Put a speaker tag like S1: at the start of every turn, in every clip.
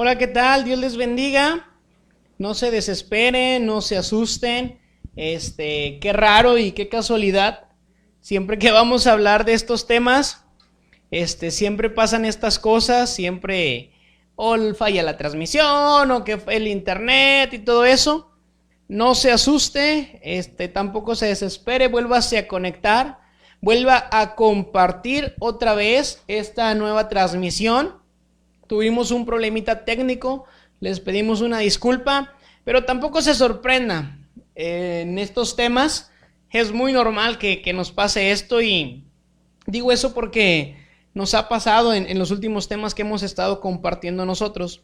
S1: Hola, ¿qué tal? Dios les bendiga. No se desesperen, no se asusten. Qué raro y qué casualidad. Siempre que vamos a hablar de estos temas, siempre pasan estas cosas, siempre o falla la transmisión o que el internet y todo eso. No se asuste, tampoco se desespere, vuélvase a conectar, vuelva a compartir otra vez esta nueva transmisión. Tuvimos un problemita técnico, les pedimos una disculpa, pero tampoco se sorprenda. En estos temas es muy normal que nos pase esto, y digo eso porque nos ha pasado en los últimos temas que hemos estado compartiendo nosotros.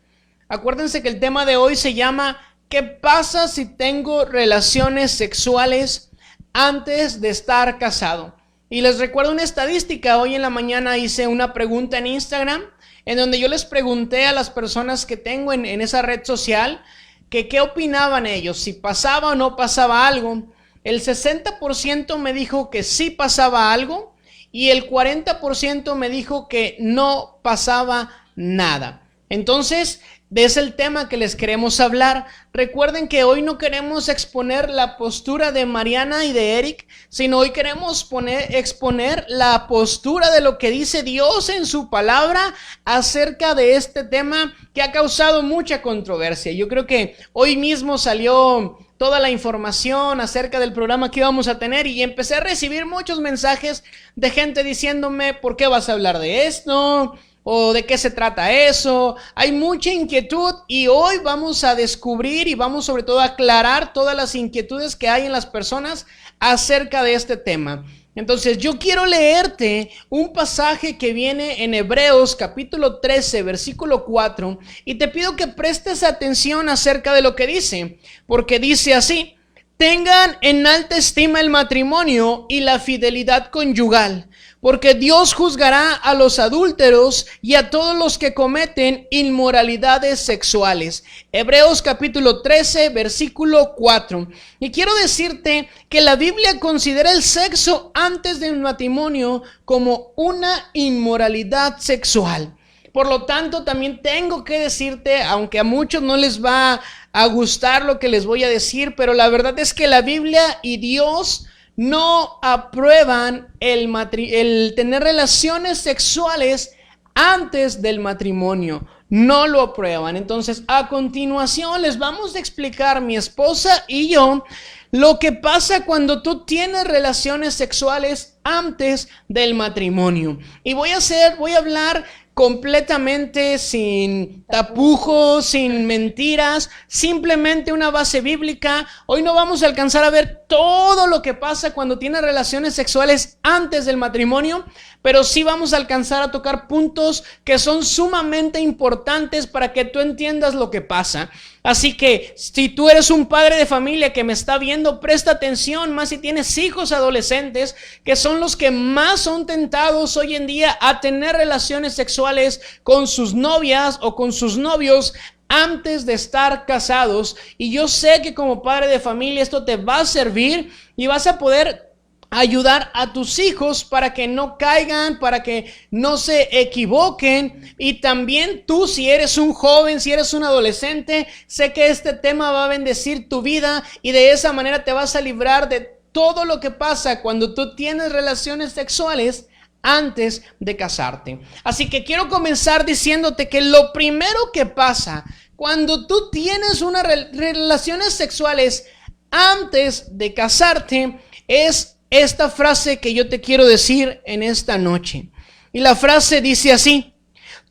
S1: Acuérdense que el tema de hoy se llama ¿qué pasa si tengo relaciones sexuales antes de estar casado? Y les recuerdo una estadística. Hoy en la mañana hice una pregunta en Instagram, en donde yo les pregunté a las personas que tengo en esa red social que qué opinaban ellos, si pasaba o no pasaba algo. El 60% me dijo que sí pasaba algo y el 40% me dijo que no pasaba nada. Entonces, es el tema que les queremos hablar. Recuerden que hoy no queremos exponer la postura de Mariana y de Eric, sino hoy queremos exponer la postura de lo que dice Dios en su palabra acerca de este tema que ha causado mucha controversia. Yo creo que hoy mismo salió toda la información acerca del programa que íbamos a tener y empecé a recibir muchos mensajes de gente diciéndome: ¿por qué vas a hablar de esto? ¿O de qué se trata eso? Hay mucha inquietud y hoy vamos a descubrir y vamos sobre todo a aclarar todas las inquietudes que hay en las personas acerca de este tema. Entonces yo quiero leerte un pasaje que viene en Hebreos capítulo 13 versículo 4 y te pido que prestes atención acerca de lo que dice, porque dice así: tengan en alta estima el matrimonio y la fidelidad conyugal, porque Dios juzgará a los adúlteros y a todos los que cometen inmoralidades sexuales. Hebreos capítulo 13, versículo 4. Y quiero decirte que la Biblia considera el sexo antes del matrimonio como una inmoralidad sexual. Por lo tanto, también tengo que decirte, aunque a muchos no les va a gustar lo que les voy a decir, pero la verdad es que la Biblia y Dios no aprueban el tener relaciones sexuales antes del matrimonio. No lo aprueban. Entonces, a continuación les vamos a explicar, mi esposa y yo, lo que pasa cuando tú tienes relaciones sexuales antes del matrimonio. Y voy a hablar completamente sin tapujos, sin mentiras, simplemente una base bíblica. Hoy no vamos a alcanzar a ver todo lo que pasa cuando tienes relaciones sexuales antes del matrimonio, pero sí vamos a alcanzar a tocar puntos que son sumamente importantes para que tú entiendas lo que pasa. Así que si tú eres un padre de familia que me está viendo, presta atención, más si tienes hijos adolescentes, que son los que más son tentados hoy en día a tener relaciones sexuales con sus novias o con sus novios antes de estar casados. Y yo sé que como padre de familia esto te va a servir y vas a poder ayudar a tus hijos para que no caigan, para que no se equivoquen. Y también tú, si eres un joven, si eres un adolescente, sé que este tema va a bendecir tu vida y de esa manera te vas a librar de todo lo que pasa cuando tú tienes relaciones sexuales antes de casarte. Así que quiero comenzar diciéndote que lo primero que pasa cuando tú tienes unas relaciones sexuales antes de casarte es esta frase que yo te quiero decir en esta noche. Y la frase dice así: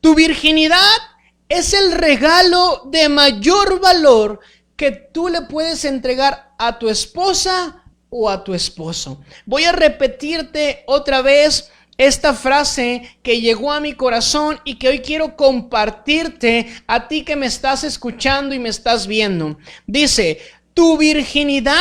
S1: tu virginidad es el regalo de mayor valor que tú le puedes entregar a tu esposa o a tu esposo. Voy a repetirte otra vez esta frase que llegó a mi corazón y que hoy quiero compartirte a ti que me estás escuchando y me estás viendo. Dice: tu virginidad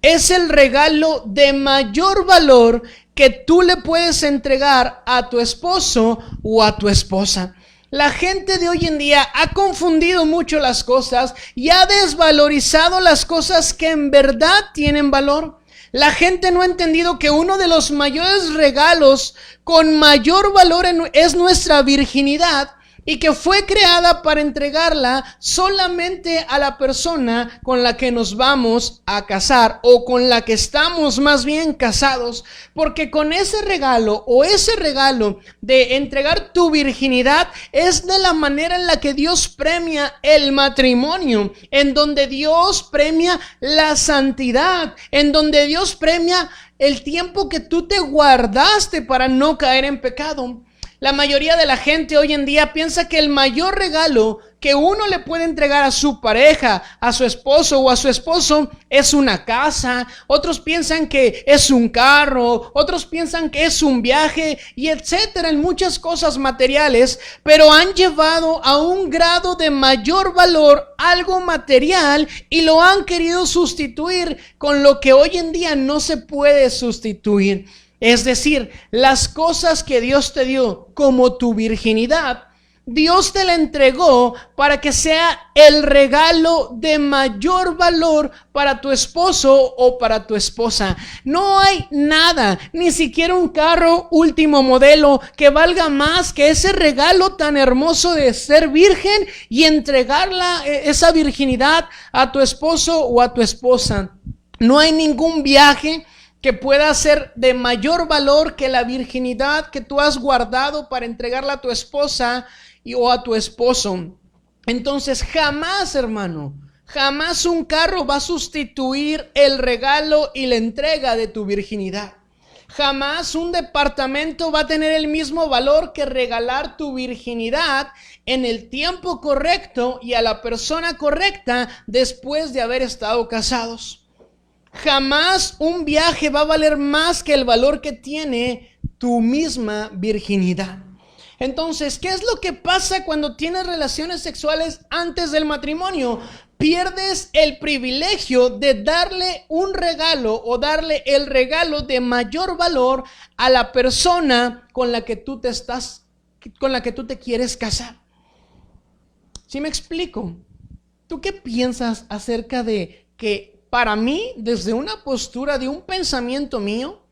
S1: es el regalo de mayor valor que tú le puedes entregar a tu esposo o a tu esposa. La gente de hoy en día ha confundido mucho las cosas y ha desvalorizado las cosas que en verdad tienen valor. La gente no ha entendido que uno de los mayores regalos con mayor valor es nuestra virginidad, y que fue creada para entregarla solamente a la persona con la que nos vamos a casar, o con la que estamos más bien casados, porque con ese regalo o ese regalo de entregar tu virginidad es de la manera en la que Dios premia el matrimonio, en donde Dios premia la santidad, en donde Dios premia el tiempo que tú te guardaste para no caer en pecado. La mayoría de la gente hoy en día piensa que el mayor regalo que uno le puede entregar a su pareja, a su esposo o a su esposo es una casa. Otros piensan que es un carro, otros piensan que es un viaje y etcétera, en muchas cosas materiales, pero han llevado a un grado de mayor valor algo material y lo han querido sustituir con lo que hoy en día no se puede sustituir. Es decir, las cosas que Dios te dio, como tu virginidad, Dios te la entregó para que sea el regalo de mayor valor para tu esposo o para tu esposa. No hay nada, ni siquiera un carro último modelo, que valga más que ese regalo tan hermoso de ser virgen y entregarla, esa virginidad, a tu esposo o a tu esposa. No hay ningún viaje que pueda ser de mayor valor que la virginidad que tú has guardado para entregarla a tu esposa o a tu esposo. Entonces jamás, hermano, jamás un carro va a sustituir el regalo y la entrega de tu virginidad. Jamás un departamento va a tener el mismo valor que regalar tu virginidad en el tiempo correcto y a la persona correcta después de haber estado casados. Jamás un viaje va a valer más que el valor que tiene tu misma virginidad. Entonces, ¿qué es lo que pasa cuando tienes relaciones sexuales antes del matrimonio? Pierdes el privilegio de darle un regalo o darle el regalo de mayor valor a la persona con la que tú te quieres casar. ¿Sí me explico? ¿Tú qué piensas acerca de que para mí, desde una postura de un pensamiento mío,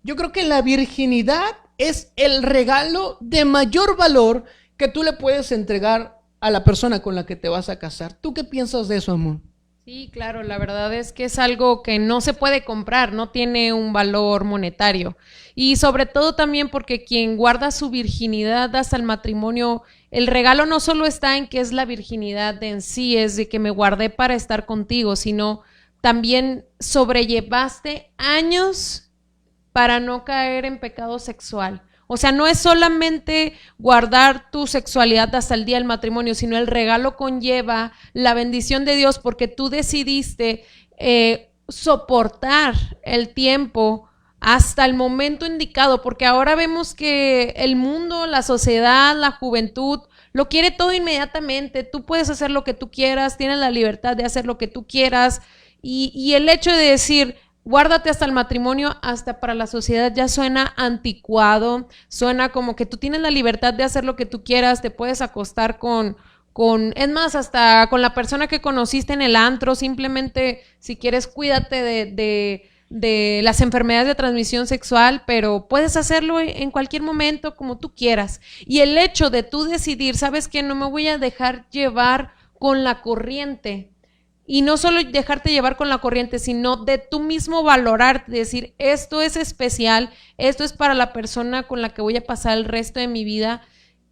S1: yo creo que la virginidad es el regalo de mayor valor que tú le puedes entregar a la persona con la que te vas a casar? ¿Tú qué piensas de eso, amor?
S2: Sí, claro, la verdad es que es algo que no se puede comprar, no tiene un valor monetario. Y sobre todo también porque quien guarda su virginidad hasta el matrimonio, el regalo no solo está en que es la virginidad en sí, es de que me guardé para estar contigo, sino también sobrellevaste años para no caer en pecado sexual. O sea, no es solamente guardar tu sexualidad hasta el día del matrimonio, sino el regalo conlleva la bendición de Dios porque tú decidiste soportar el tiempo hasta el momento indicado, porque ahora vemos que el mundo, la sociedad, la juventud lo quiere todo inmediatamente. Tú puedes hacer lo que tú quieras, tienes la libertad de hacer lo que tú quieras. Y el hecho de decir, guárdate hasta el matrimonio, hasta para la sociedad ya suena anticuado, suena como que tú tienes la libertad de hacer lo que tú quieras, te puedes acostar es más, hasta con la persona que conociste en el antro, simplemente si quieres cuídate de las enfermedades de transmisión sexual, pero puedes hacerlo en cualquier momento como tú quieras. Y el hecho de tú decidir, ¿sabes qué? No me voy a dejar llevar con la corriente. Y no solo dejarte llevar con la corriente, sino de tú mismo valorar, decir, esto es especial, esto es para la persona con la que voy a pasar el resto de mi vida.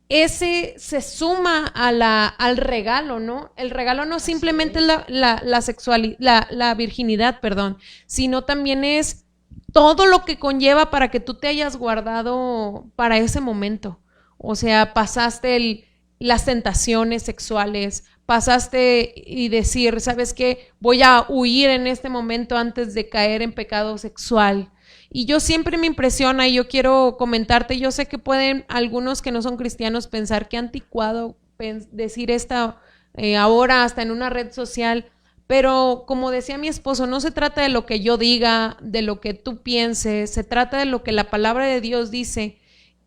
S2: Ese se suma al regalo, ¿no? El regalo no simplemente es la virginidad, perdón, sino también es todo lo que conlleva para que tú te hayas guardado para ese momento. O sea, pasaste las tentaciones sexuales, pasaste y decir, ¿sabes qué? Voy a huir en este momento antes de caer en pecado sexual. Y yo siempre me impresiona y yo quiero comentarte, yo sé que pueden algunos que no son cristianos pensar que anticuado decir esta ahora hasta en una red social, pero como decía mi esposo, no se trata de lo que yo diga, de lo que tú pienses, se trata de lo que la palabra de Dios dice.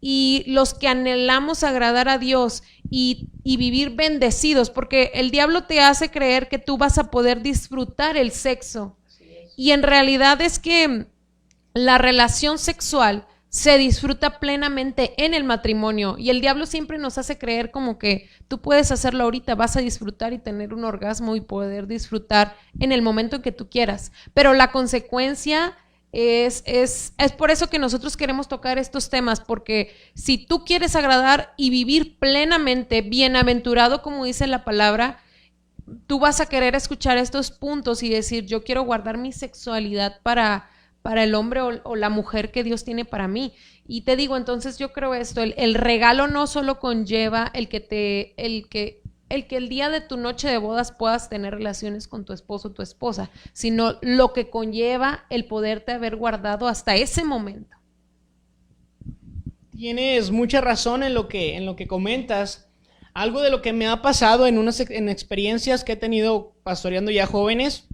S2: Y los que anhelamos agradar a Dios y vivir bendecidos, porque el diablo te hace creer que tú vas a poder disfrutar el sexo. Y en realidad es que la relación sexual se disfruta plenamente en el matrimonio, y el diablo siempre nos hace creer como que tú puedes hacerlo ahorita, vas a disfrutar y tener un orgasmo y poder disfrutar en el momento en que tú quieras, pero la consecuencia es por eso que nosotros queremos tocar estos temas, porque si tú quieres agradar y vivir plenamente, bienaventurado como dice la palabra, tú vas a querer escuchar estos puntos y decir, yo quiero guardar mi sexualidad para el hombre o la mujer que Dios tiene para mí. Y te digo, entonces yo creo esto, el regalo no solo conlleva el que el día de tu noche de bodas puedas tener relaciones con tu esposo o tu esposa, sino lo que conlleva el poderte haber guardado hasta ese momento.
S1: Tienes mucha razón en lo que comentas. Algo de lo que me ha pasado en experiencias que he tenido pastoreando ya jóvenes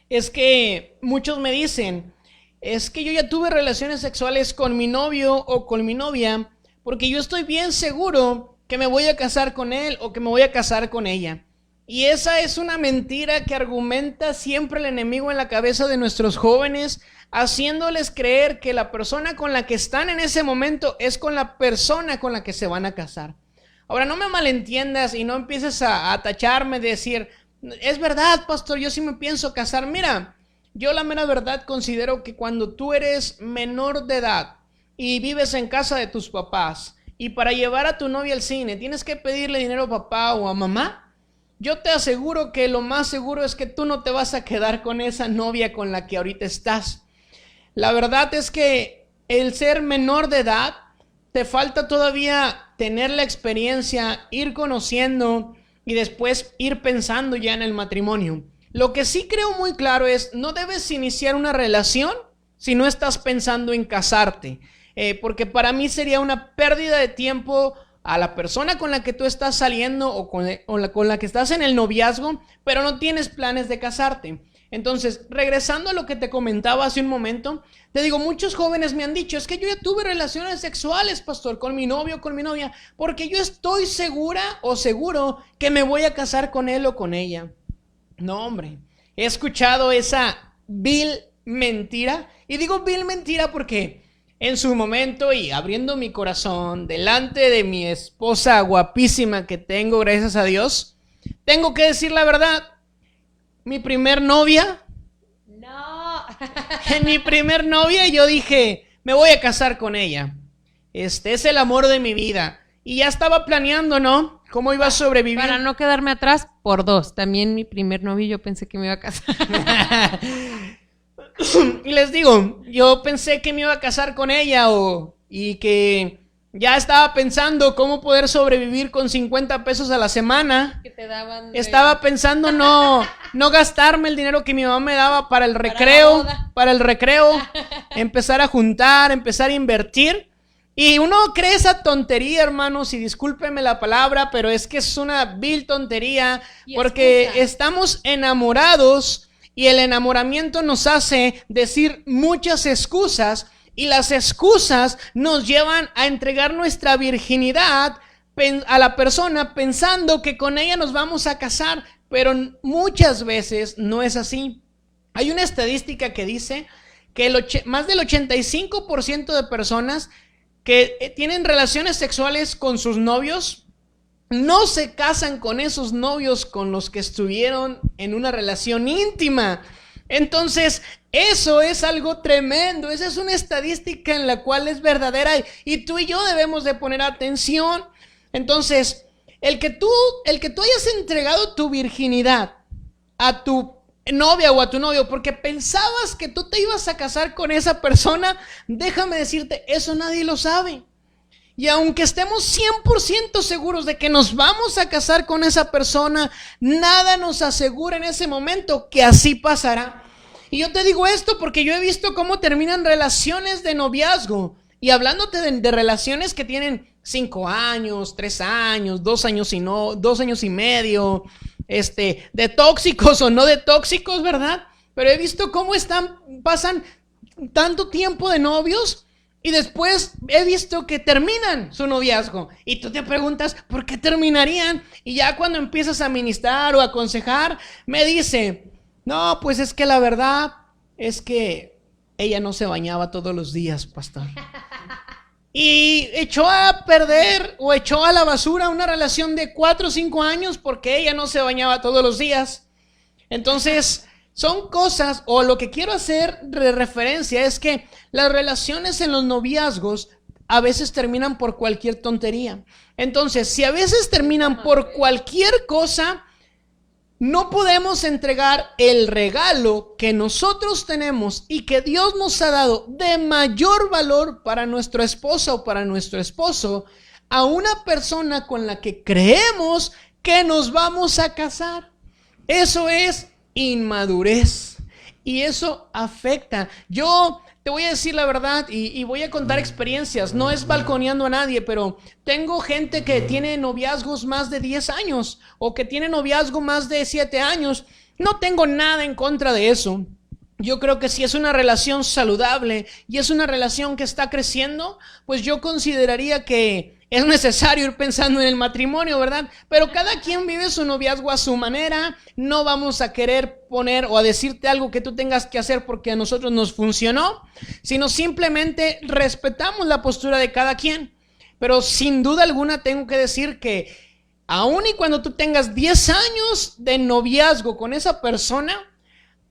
S1: es que muchos me dicen, es que yo ya tuve relaciones sexuales con mi novio o con mi novia porque yo estoy bien seguro que me voy a casar con él o que me voy a casar con ella. Y esa es una mentira que argumenta siempre el enemigo en la cabeza de nuestros jóvenes, haciéndoles creer que la persona con la que están en ese momento es con la persona con la que se van a casar. Ahora, no me malentiendas y no empieces a tacharme de decir, es verdad, pastor, yo sí me pienso casar. Mira, yo la mera verdad considero que cuando tú eres menor de edad y vives en casa de tus papás, y para llevar a tu novia al cine tienes que pedirle dinero a papá o a mamá, yo te aseguro que lo más seguro es que tú no te vas a quedar con esa novia con la que ahorita estás. La verdad es que el ser menor de edad, te falta todavía tener la experiencia, ir conociendo y después ir pensando ya en el matrimonio. Lo que sí creo muy claro es, no debes iniciar una relación si no estás pensando en casarte. Porque para mí sería una pérdida de tiempo a la persona con la que tú estás saliendo o con la que estás en el noviazgo, pero no tienes planes de casarte. Entonces, regresando a lo que te comentaba hace un momento, te digo, muchos jóvenes me han dicho, es que yo ya tuve relaciones sexuales, pastor, con mi novio o con mi novia, porque yo estoy segura o seguro que me voy a casar con él o con ella. No, hombre, he escuchado esa vil mentira, y digo vil mentira porque en su momento, y abriendo mi corazón delante de mi esposa guapísima que tengo, gracias a Dios, tengo que decir la verdad. Mi primer novia, en mi primer novia yo dije, me voy a casar con ella. Este es el amor de mi vida. Y ya estaba planeando, ¿no? Cómo iba a sobrevivir.
S2: Para no quedarme atrás, por dos. También mi primer novio yo pensé que me iba a casar.
S1: Y les digo, yo pensé que me iba a casar con ella y que ya estaba pensando cómo poder sobrevivir con 50 pesos a la semana.
S2: Que te daban
S1: Estaba pensando no gastarme el dinero que mi mamá me daba para el recreo, empezar a juntar, empezar a invertir. Y uno cree esa tontería, hermanos, y discúlpenme la palabra, pero es que es una vil tontería, porque estamos enamorados. Y el enamoramiento nos hace decir muchas excusas, y las excusas nos llevan a entregar nuestra virginidad a la persona pensando que con ella nos vamos a casar, pero muchas veces no es así. Hay una estadística que dice que más del 85% de personas que tienen relaciones sexuales con sus novios no se casan con esos novios con los que estuvieron en una relación íntima. Entonces, eso es algo tremendo. Esa es una estadística en la cual es verdadera y tú y yo debemos de poner atención. Entonces, el que tú hayas entregado tu virginidad a tu novia o a tu novio porque pensabas que tú te ibas a casar con esa persona, déjame decirte, eso nadie lo sabe. Y aunque estemos 100% seguros de que nos vamos a casar con esa persona, nada nos asegura en ese momento que así pasará. Y yo te digo esto porque yo he visto cómo terminan relaciones de noviazgo. Y hablándote de relaciones que tienen 5 años, 3 años, 2 años y medio, de tóxicos o no de tóxicos, ¿verdad? Pero he visto cómo pasan tanto tiempo de novios. Y después he visto que terminan su noviazgo. Y tú te preguntas, ¿por qué terminarían? Y ya cuando empiezas a ministrar o a aconsejar, me dice, no, pues es que la verdad es que ella no se bañaba todos los días, pastor. Y echó a perder o echó a la basura una relación de 4 o 5 años porque ella no se bañaba todos los días. Entonces, son cosas, o lo que quiero hacer de referencia es que las relaciones en los noviazgos a veces terminan por cualquier tontería. Entonces, si a veces terminan por cualquier cosa, no podemos entregar el regalo que nosotros tenemos y que Dios nos ha dado de mayor valor para nuestra esposa o para nuestro esposo a una persona con la que creemos que nos vamos a casar. Eso es inmadurez y eso afecta. Yo te voy a decir la verdad y voy a contar experiencias. No es balconeando a nadie, pero tengo gente que tiene noviazgos más de 10 años o que tiene noviazgo más de 7 años. No tengo nada en contra de eso. Yo creo que si es una relación saludable y es una relación que está creciendo, pues yo consideraría que es necesario ir pensando en el matrimonio, ¿verdad? Pero cada quien vive su noviazgo a su manera. No vamos a querer poner o a decirte algo que tú tengas que hacer porque a nosotros nos funcionó, sino simplemente respetamos la postura de cada quien. Pero sin duda alguna tengo que decir que aun y cuando tú tengas 10 años de noviazgo con esa persona,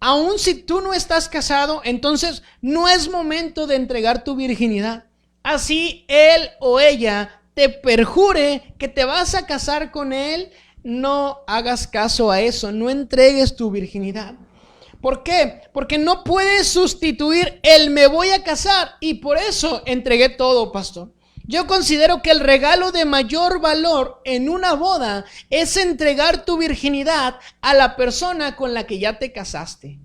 S1: aun si tú no estás casado, entonces no es momento de entregar tu virginidad. Así él o ella te perjure que te vas a casar con él, no hagas caso a eso, no entregues tu virginidad. ¿Por qué? Porque no puedes sustituir el me voy a casar y por eso entregué todo, pastor. Yo considero que el regalo de mayor valor en una boda es entregar tu virginidad a la persona con la que ya te casaste.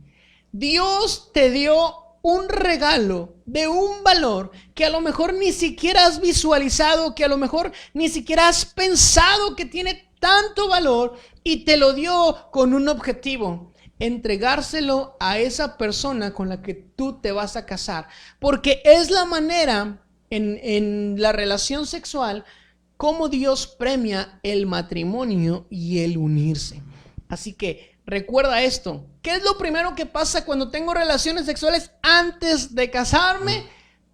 S1: Dios te dio un regalo de un valor que a lo mejor ni siquiera has visualizado, que a lo mejor ni siquiera has pensado que tiene tanto valor y te lo dio con un objetivo: entregárselo a esa persona con la que tú te vas a casar, porque es la manera en la relación sexual como Dios premia el matrimonio y el unirse. Así que recuerda esto. ¿Qué es lo primero que pasa cuando tengo relaciones sexuales antes de casarme?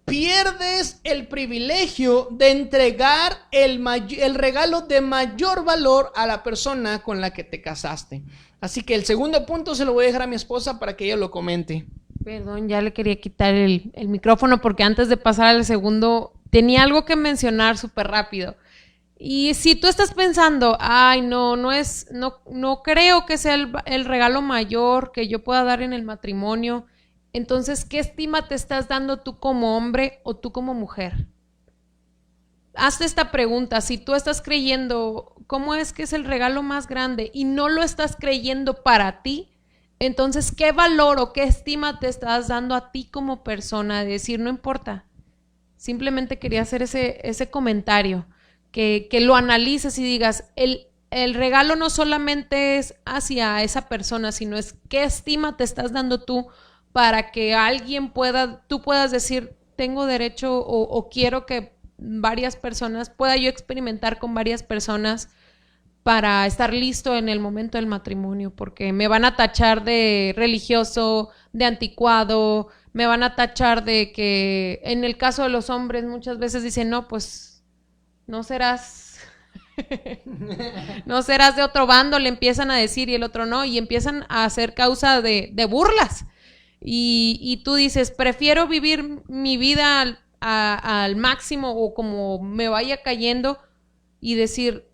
S1: Pierdes el privilegio de entregar el regalo de mayor valor a la persona con la que te casaste. Así que el segundo punto se lo voy a dejar a mi esposa para que ella lo comente.
S2: Perdón, ya le quería quitar el micrófono porque antes de pasar al segundo tenía algo que mencionar súper rápido. Y si tú estás pensando, ay, no creo que sea el regalo mayor que yo pueda dar en el matrimonio, entonces, ¿qué estima te estás dando tú como hombre o tú como mujer? Hazte esta pregunta: si tú estás creyendo, ¿cómo es que es el regalo más grande? Y no lo estás creyendo para ti, entonces, ¿qué valor o qué estima te estás dando a ti como persona? De decir, no importa. Simplemente quería hacer ese comentario. Que lo analices y digas, el regalo no solamente es hacia esa persona, sino es qué estima te estás dando tú para que alguien tú puedas decir, tengo derecho o quiero que varias personas, pueda yo experimentar con varias personas para estar listo en el momento del matrimonio, porque me van a tachar de religioso, de anticuado, me van a tachar de que, en el caso de los hombres muchas veces dicen, no, pues no serás de otro bando, le empiezan a decir, y el otro no, y empiezan a hacer causa de burlas, y tú dices, prefiero vivir mi vida al máximo o como me vaya cayendo, y decir,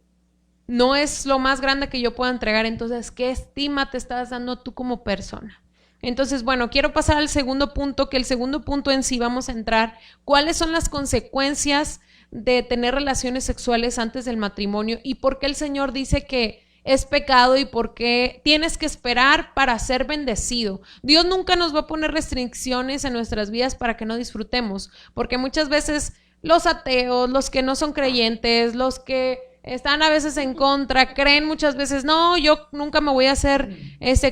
S2: no es lo más grande que yo pueda entregar. Entonces, ¿qué estima te estás dando tú como persona? Entonces, bueno, quiero pasar al segundo punto, que el segundo punto en sí vamos a entrar, ¿cuáles son las consecuencias de tener relaciones sexuales antes del matrimonio y por qué el Señor dice que es pecado y por qué tienes que esperar para ser bendecido? Dios nunca nos va a poner restricciones en nuestras vidas para que no disfrutemos, porque muchas veces los ateos, los que no son creyentes, los que están a veces en contra, creen muchas veces, no, yo nunca me voy a hacer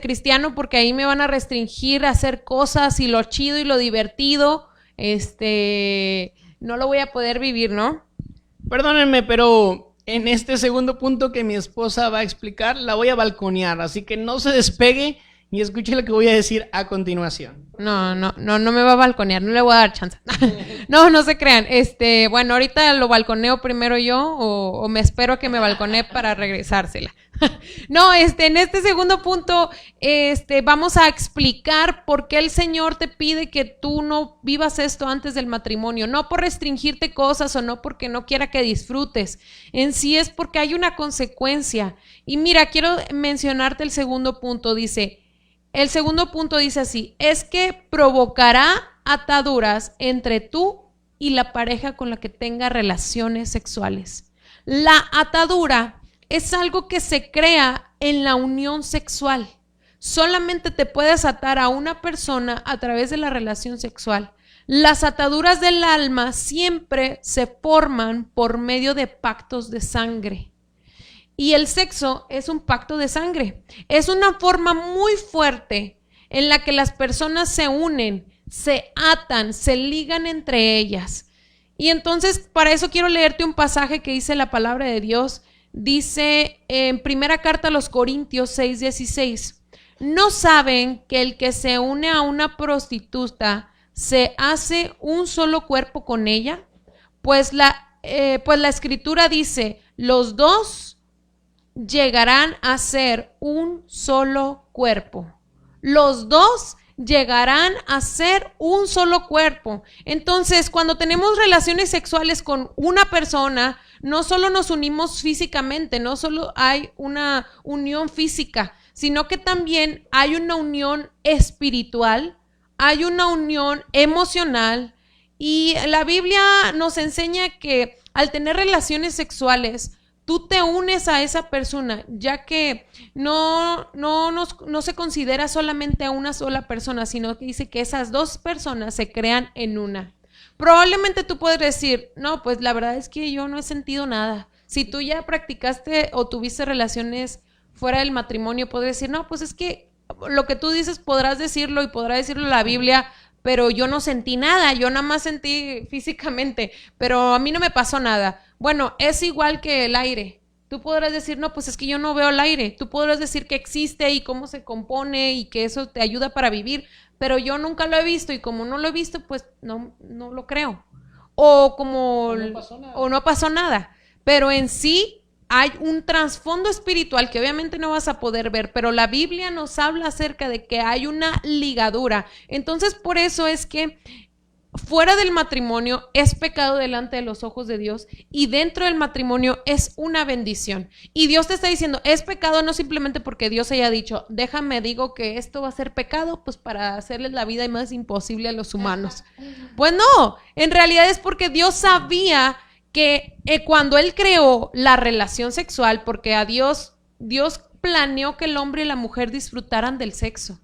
S2: cristiano porque ahí me van a restringir a hacer cosas y lo chido y lo divertido, no lo voy a poder vivir, ¿no?
S1: Perdónenme, pero en este segundo punto que mi esposa va a explicar, la voy a balconear, así que no se despegue y escuche lo que voy a decir a continuación.
S2: No me va a balconear, no le voy a dar chance. No se crean. Bueno, ahorita lo balconeo primero yo o me espero a que me balconee para regresársela. No, en este segundo punto, vamos a explicar por qué el Señor te pide que tú no vivas esto antes del matrimonio. No por restringirte cosas o no porque no quiera que disfrutes. En sí es porque hay una consecuencia. Y mira, quiero mencionarte el segundo punto. El segundo punto dice así: es que provocará ataduras entre tú y la pareja con la que tenga relaciones sexuales. La atadura es algo que se crea en la unión sexual. Solamente te puedes atar a una persona a través de la relación sexual. Las ataduras del alma siempre se forman por medio de pactos de sangre. Y el sexo es un pacto de sangre. Es una forma muy fuerte en la que las personas se unen, se atan, se ligan entre ellas. Y entonces, para eso quiero leerte un pasaje que dice la palabra de Dios. Dice en primera carta a los Corintios 6:16, ¿no saben que el que se une a una prostituta se hace un solo cuerpo con ella? Pues la escritura dice, los dos llegarán a ser un solo cuerpo. Los dos llegarán a ser un solo cuerpo. Entonces, cuando tenemos relaciones sexuales con una persona, no solo nos unimos físicamente, no solo hay una unión física, sino que también hay una unión espiritual, hay una unión emocional, y la Biblia nos enseña que al tener relaciones sexuales, tú te unes a esa persona, ya que no se considera solamente a una sola persona, sino que dice que esas dos personas se crean en una. Probablemente tú puedes decir, no, pues la verdad es que yo no he sentido nada. Si tú ya practicaste o tuviste relaciones fuera del matrimonio, puedes decir, no, pues es que lo que tú dices podrás decirlo y podrá decirlo la Biblia, pero yo no sentí nada, yo nada más sentí físicamente, pero a mí no me pasó nada. Bueno, es igual que el aire. Tú podrás decir, no, pues es que yo no veo el aire. Tú podrás decir que existe y cómo se compone y que eso te ayuda para vivir, pero yo nunca lo he visto y como no lo he visto, pues no lo creo. O no pasó nada. Pero en sí hay un trasfondo espiritual que obviamente no vas a poder ver, pero la Biblia nos habla acerca de que hay una ligadura. Entonces, por eso es que fuera del matrimonio es pecado delante de los ojos de Dios y dentro del matrimonio es una bendición. Y Dios te está diciendo, es pecado no simplemente porque Dios haya dicho, déjame digo que esto va a ser pecado, pues para hacerles la vida más imposible a los humanos. Pues no, en realidad es porque Dios sabía que cuando Él creó la relación sexual, porque a Dios planeó que el hombre y la mujer disfrutaran del sexo.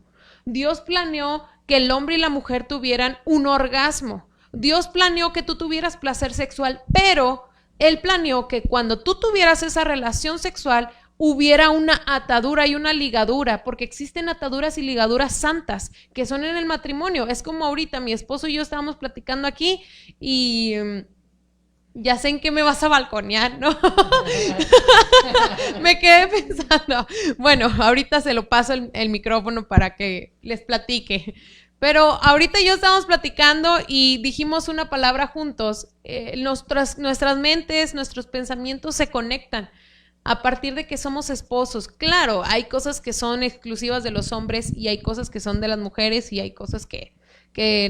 S2: Dios planeó que el hombre y la mujer tuvieran un orgasmo. Dios planeó que tú tuvieras placer sexual, pero Él planeó que cuando tú tuvieras esa relación sexual hubiera una atadura y una ligadura, porque existen ataduras y ligaduras santas que son en el matrimonio. Es como ahorita mi esposo y yo estábamos platicando aquí y ya sé en qué me vas a balconear, ¿no? Me quedé pensando. Bueno, ahorita se lo paso el micrófono para que les platique. Pero ahorita yo estábamos platicando y dijimos una palabra juntos. Nuestras mentes, nuestros pensamientos se conectan a partir de que somos esposos. Claro, hay cosas que son exclusivas de los hombres y hay cosas que son de las mujeres y hay cosas que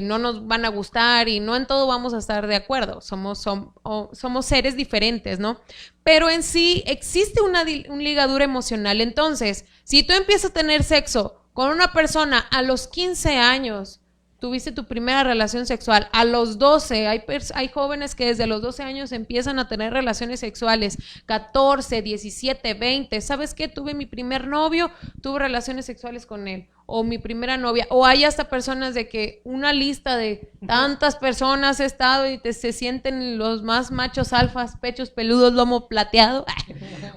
S2: no nos van a gustar y no en todo vamos a estar de acuerdo, somos seres diferentes, ¿no? Pero en sí existe una ligadura emocional. Entonces, si tú empiezas a tener sexo con una persona a los 15 años, tuviste tu primera relación sexual, a los 12, hay jóvenes que desde los 12 años empiezan a tener relaciones sexuales, 14, 17, 20, ¿sabes qué? Tuve mi primer novio, tuve relaciones sexuales con él, o mi primera novia, o hay hasta personas de que una lista de tantas personas he estado y se sienten los más machos alfas, pechos peludos, lomo plateado,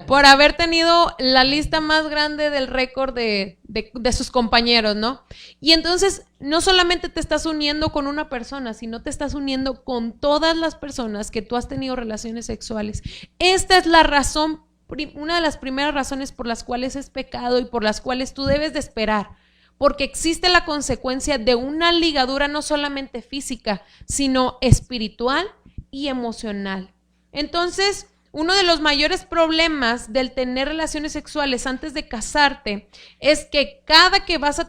S2: por haber tenido la lista más grande del récord de sus compañeros, ¿no? Y entonces no solamente te estás uniendo con una persona, sino te estás uniendo con todas las personas que tú has tenido relaciones sexuales. Esta es la razón, una de las primeras razones por las cuales es pecado y por las cuales tú debes de esperar. porque existe la consecuencia de una ligadura no solamente física, sino espiritual y emocional. Entonces, uno de los mayores problemas del tener relaciones sexuales antes de casarte es que cada que vas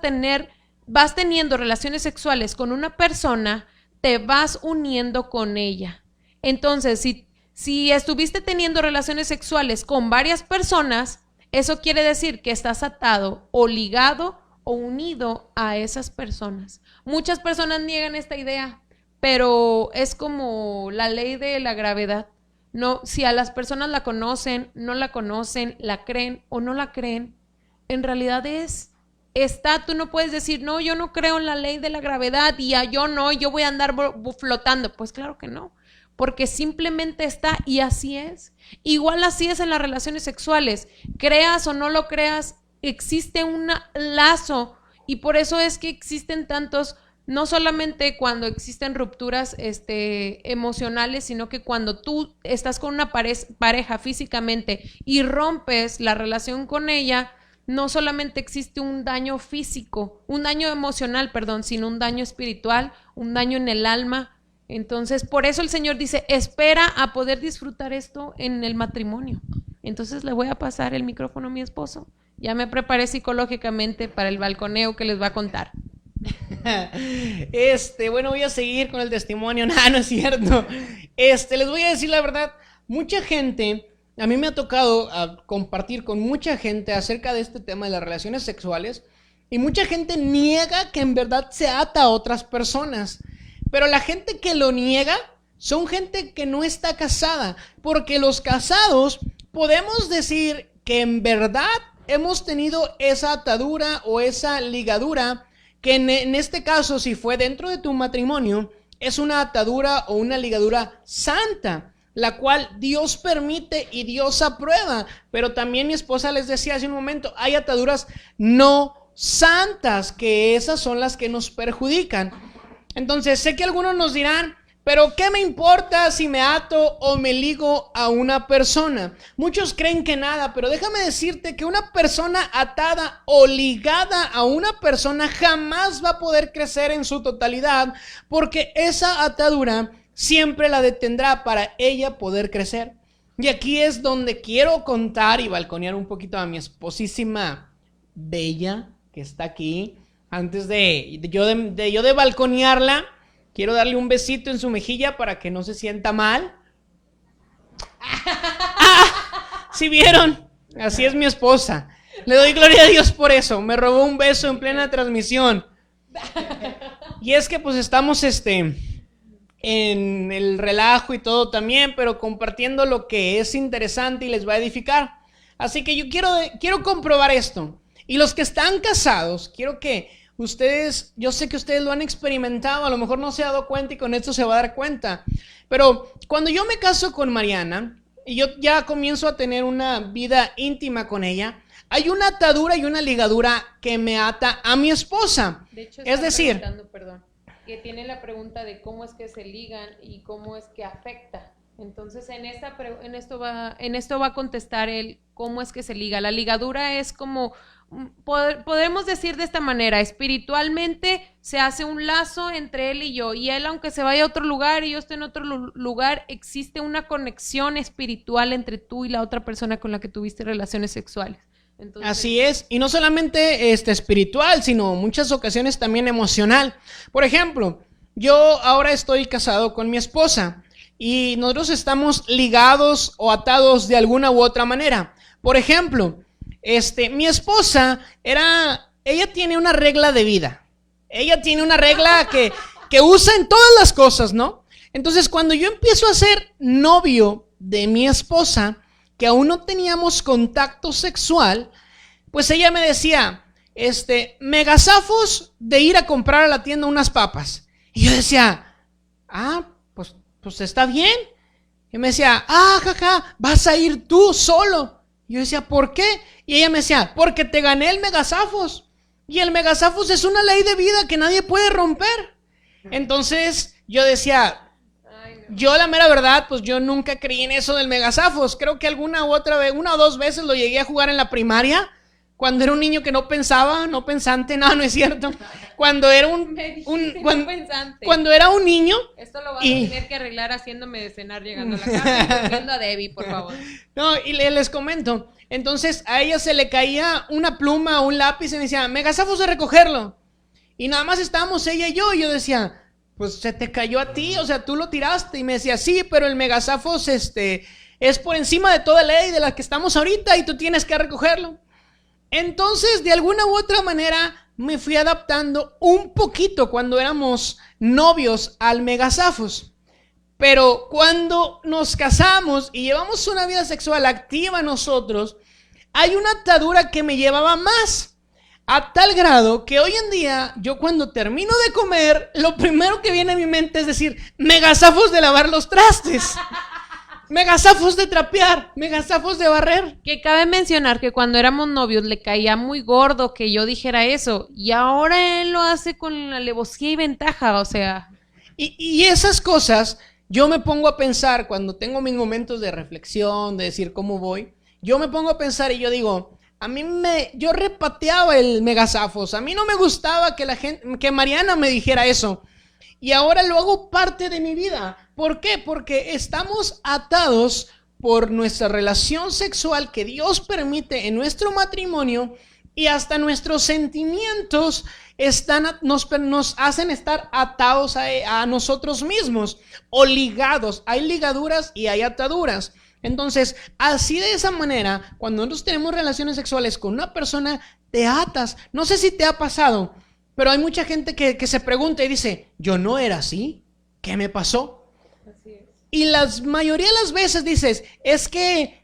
S2: teniendo relaciones sexuales con una persona, te vas uniendo con ella. Entonces, si estuviste teniendo relaciones sexuales con varias personas, eso quiere decir que estás atado o ligado o unido a esas personas. Muchas personas niegan esta idea, pero es como la ley de la gravedad. No, si a las personas la conocen, no la conocen, la creen o no la creen, en realidad tú no puedes decir, no, yo no creo en la ley de la gravedad y yo voy a andar flotando. Pues claro que no, porque simplemente está y así es. Igual así es en las relaciones sexuales, creas o no lo creas, existe un lazo y por eso es que existen tantos, no solamente cuando existen rupturas emocionales, sino que cuando tú estás con una pareja físicamente y rompes la relación con ella, no solamente existe un daño físico, un daño emocional, perdón, sino un daño espiritual, un daño en el alma. Entonces, por eso el Señor dice, espera a poder disfrutar esto en el matrimonio. Entonces le voy a pasar el micrófono a mi esposo. Ya me preparé psicológicamente para el balconeo que les va a contar.
S1: Bueno, voy a seguir con el testimonio. No es cierto. Les voy a decir la verdad. Mucha gente, a mí me ha tocado compartir con mucha gente acerca de este tema de las relaciones sexuales, y mucha gente niega que en verdad se ata a otras personas. Pero la gente que lo niega son gente que no está casada, porque los casados podemos decir que en verdad hemos tenido esa atadura o esa ligadura, que en este caso, si fue dentro de tu matrimonio, es una atadura o una ligadura santa, la cual Dios permite y Dios aprueba. Pero también mi esposa les decía hace un momento, hay ataduras no santas, que esas son las que nos perjudican. Entonces, sé que algunos nos dirán, pero ¿qué me importa si me ato o me ligo a una persona? Muchos creen que nada, pero déjame decirte que una persona atada o ligada a una persona jamás va a poder crecer en su totalidad, porque esa atadura siempre la detendrá para ella poder crecer. Y aquí es donde quiero contar y balconear un poquito a mi esposísima bella que está aquí. Antes de yo balconearla, quiero darle un besito en su mejilla para que no se sienta mal. ¿Sí vieron? Así es mi esposa. Le doy gloria a Dios por eso. Me robó un beso en plena transmisión. Y es que pues estamos en el relajo y todo también, pero compartiendo lo que es interesante y les va a edificar. Así que yo quiero comprobar esto. Y los que están casados, quiero que ustedes, yo sé que ustedes lo han experimentado, a lo mejor no se ha dado cuenta y con esto se va a dar cuenta. Pero cuando yo me caso con Mariana y yo ya comienzo a tener una vida íntima con ella, hay una atadura y una ligadura que me ata a mi esposa.
S2: De hecho,
S1: es decir,
S2: que tiene la pregunta de cómo es que se ligan y cómo es que afecta. Entonces, en esto va a contestar el cómo es que se liga. La ligadura es como, podemos decir de esta manera, espiritualmente se hace un lazo entre él y yo, y él aunque se vaya a otro lugar y yo esté en otro lugar, existe una conexión espiritual entre tú y la otra persona con la que tuviste relaciones sexuales. Entonces,
S1: así es, y no solamente espiritual, sino muchas ocasiones también emocional. Por ejemplo, yo ahora estoy casado con mi esposa y nosotros estamos ligados o atados de alguna u otra manera. Por ejemplo, mi esposa ella tiene una regla de vida. Ella tiene una regla que usa en todas las cosas, ¿no? Entonces, cuando yo empiezo a ser novio de mi esposa, que aún no teníamos contacto sexual, pues ella me decía, megazafos de ir a comprar a la tienda unas papas. Y yo decía, pues está bien. Y me decía, jaja, vas a ir tú solo. Y yo decía, ¿por qué? Y ella me decía, porque te gané el megazafos. Y el megazafos es una ley de vida que nadie puede romper. Entonces yo decía, yo la mera verdad, pues yo nunca creí en eso del megazafos. Creo que una o dos veces lo llegué a jugar en la primaria, cuando era un niño que no pensaba, no pensante, no es cierto. Cuando era cuando era un niño.
S2: Esto lo vas a tener que arreglar haciéndome de cenar llegando a la casa y viendo a Debbie, por favor.
S1: No, y les comento. Entonces a ella se le caía una pluma o un lápiz y me decía, Megazafos de recogerlo. Y nada más estábamos ella y yo decía, pues se te cayó a ti, o sea, tú lo tiraste. Y me decía, sí, pero el Megazafos es por encima de toda ley de la que estamos ahorita y tú tienes que recogerlo. Entonces, de alguna u otra manera, me fui adaptando un poquito cuando éramos novios al Megazafos. Pero cuando nos casamos y llevamos una vida sexual activa nosotros, hay una atadura que me llevaba más. A tal grado que hoy en día, yo cuando termino de comer, lo primero que viene a mi mente es decir, Megazafos de lavar los trastes. Megazafos de trapear, Megazafos de barrer.
S2: Que cabe mencionar que cuando éramos novios le caía muy gordo que yo dijera eso. Y ahora él lo hace con alevosía y ventaja, o sea.
S1: Y esas cosas, yo me pongo a pensar cuando tengo mis momentos de reflexión, de decir cómo voy. Yo me pongo a pensar y yo digo, yo repateaba el Megazafos. A mí no me gustaba que Mariana me dijera eso. Y ahora lo hago parte de mi vida. ¿Por qué? Porque estamos atados por nuestra relación sexual que Dios permite en nuestro matrimonio y hasta nuestros sentimientos nos hacen estar atados a nosotros mismos o ligados. Hay ligaduras y hay ataduras. Entonces, así de esa manera, cuando nosotros tenemos relaciones sexuales con una persona, te atas. No sé si te ha pasado. Pero hay mucha gente que se pregunta y dice, yo no era así, ¿qué me pasó? Así es. Y la mayoría de las veces dices, es que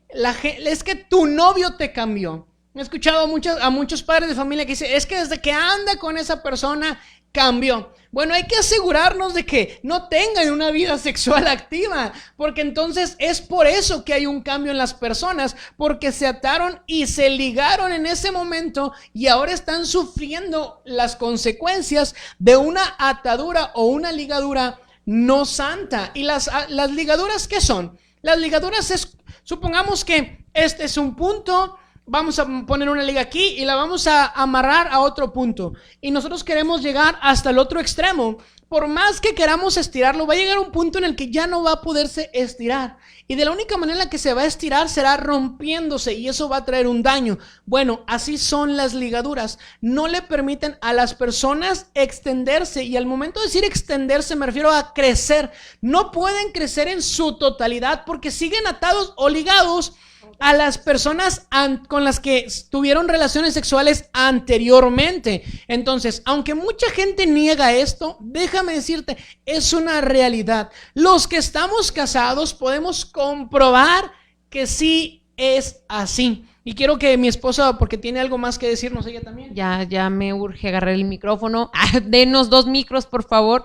S1: tu novio te cambió. He escuchado a muchos padres de familia que dicen, es que desde que anda con esa persona, cambió. Bueno, hay que asegurarnos de que no tengan una vida sexual activa, porque entonces es por eso que hay un cambio en las personas, porque se ataron y se ligaron en ese momento y ahora están sufriendo las consecuencias de una atadura o una ligadura no santa. ¿Y las ligaduras qué son? Las ligaduras supongamos que este es un punto. Vamos a poner una liga aquí y la vamos a amarrar a otro punto. Y nosotros queremos llegar hasta el otro extremo. Por más que queramos estirarlo, va a llegar un punto en el que ya no va a poderse estirar. Y de la única manera en la que se va a estirar será rompiéndose y eso va a traer un daño. Bueno, así son las ligaduras. No le permiten a las personas extenderse. Y al momento de decir extenderse me refiero a crecer. No pueden crecer en su totalidad porque siguen atados o ligados a las personas con las que tuvieron relaciones sexuales anteriormente. Entonces, aunque mucha gente niega esto, déjame decirte, es una realidad. Los que estamos casados podemos comprobar que sí es así. Y quiero que mi esposa, porque tiene algo más que decirnos ella también.
S2: Ya me urge agarrar el micrófono. Denos 2 micros, por favor.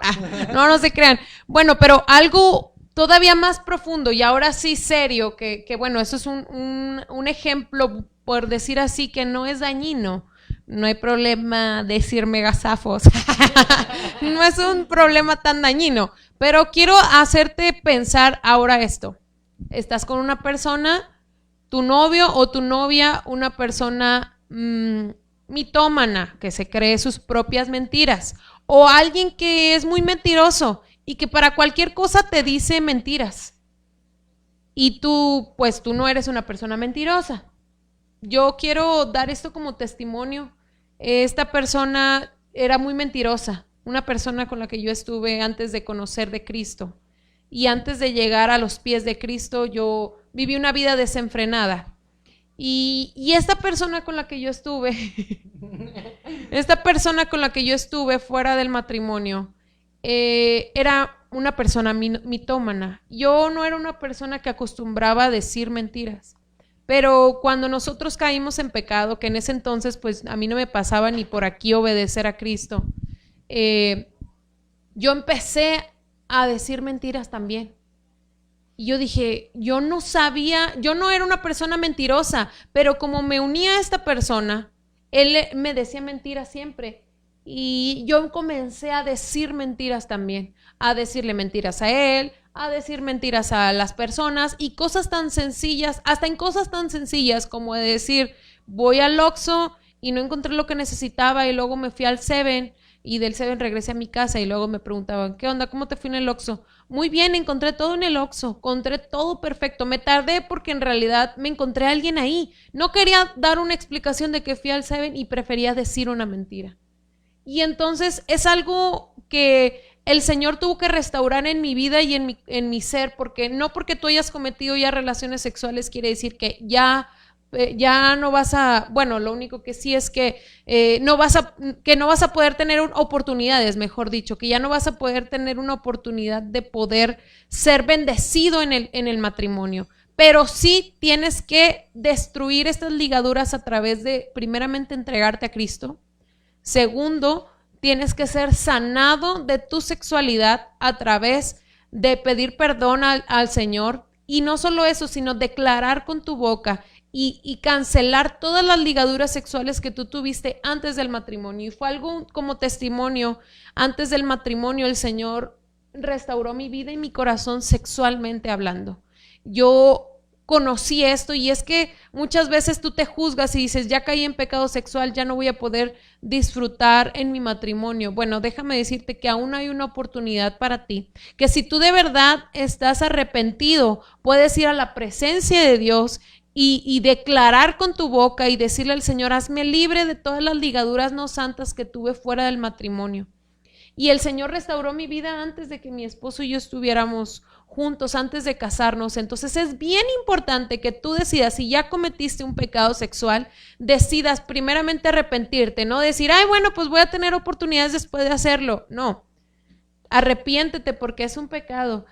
S2: No se crean. Bueno, pero algo todavía más profundo y ahora sí serio, que bueno, eso es un ejemplo, por decir así, que no es dañino. No hay problema decir Megazafos. No es un problema tan dañino. Pero quiero hacerte pensar ahora esto. Estás con una persona, tu novio o tu novia, una persona mitómana, que se cree sus propias mentiras. O alguien que es muy mentiroso y que para cualquier cosa te dice mentiras. Y tú no eres una persona mentirosa. Yo quiero dar esto como testimonio. Esta persona era muy mentirosa, una persona con la que yo estuve antes de conocer de Cristo. Y antes de llegar a los pies de Cristo, yo viví una vida desenfrenada. Y esta persona con la que yo estuve, fuera del matrimonio, era una persona mitómana. Yo no era una persona que acostumbraba a decir mentiras. Pero cuando nosotros caímos en pecado, que en ese entonces pues a mí no me pasaba ni por aquí obedecer a Cristo, yo empecé a decir mentiras también. Y yo dije, yo no sabía, yo no era una persona mentirosa, pero como me unía a esta persona, él me decía mentiras siempre. Y yo comencé a decir mentiras también, a decirle mentiras a él, a decir mentiras a las personas y cosas tan sencillas, hasta en cosas tan sencillas como de decir, voy al Oxxo y no encontré lo que necesitaba y luego me fui al Seven y del Seven regresé a mi casa y luego me preguntaban, ¿qué onda? ¿Cómo te fue en el Oxxo? Muy bien, encontré todo en el Oxxo, encontré todo perfecto. Me tardé porque en realidad me encontré a alguien ahí. No quería dar una explicación de que fui al Seven y prefería decir una mentira. Y entonces es algo que el Señor tuvo que restaurar en mi vida y en mi ser, porque no porque tú hayas cometido ya relaciones sexuales quiere decir que ya no vas a, bueno, lo único que sí es que no vas a poder tener oportunidades, mejor dicho, que ya no vas a poder tener una oportunidad de poder ser bendecido en el matrimonio. Pero sí tienes que destruir estas ligaduras a través de, primeramente, entregarte a Cristo. Segundo, tienes que ser sanado de tu sexualidad a través de pedir perdón al Señor. Y no solo eso, sino declarar con tu boca y cancelar todas las ligaduras sexuales que tú tuviste antes del matrimonio. Y fue algo como testimonio. Antes del matrimonio el Señor restauró mi vida y mi corazón sexualmente hablando. Yo conocí esto y es que muchas veces tú te juzgas y dices, ya caí en pecado sexual, ya no voy a poder disfrutar en mi matrimonio. Bueno, déjame decirte que aún hay una oportunidad para ti, que si tú de verdad estás arrepentido, puedes ir a la presencia de Dios y declarar con tu boca y decirle al Señor, hazme libre de todas las ligaduras no santas que tuve fuera del matrimonio. Y el Señor restauró mi vida antes de que mi esposo y yo estuviéramos juntos, antes de casarnos. Entonces es bien importante que tú decidas, si ya cometiste un pecado sexual, decidas primeramente arrepentirte, no decir, ay, bueno, pues voy a tener oportunidades después de hacerlo. No, arrepiéntete porque es un pecado.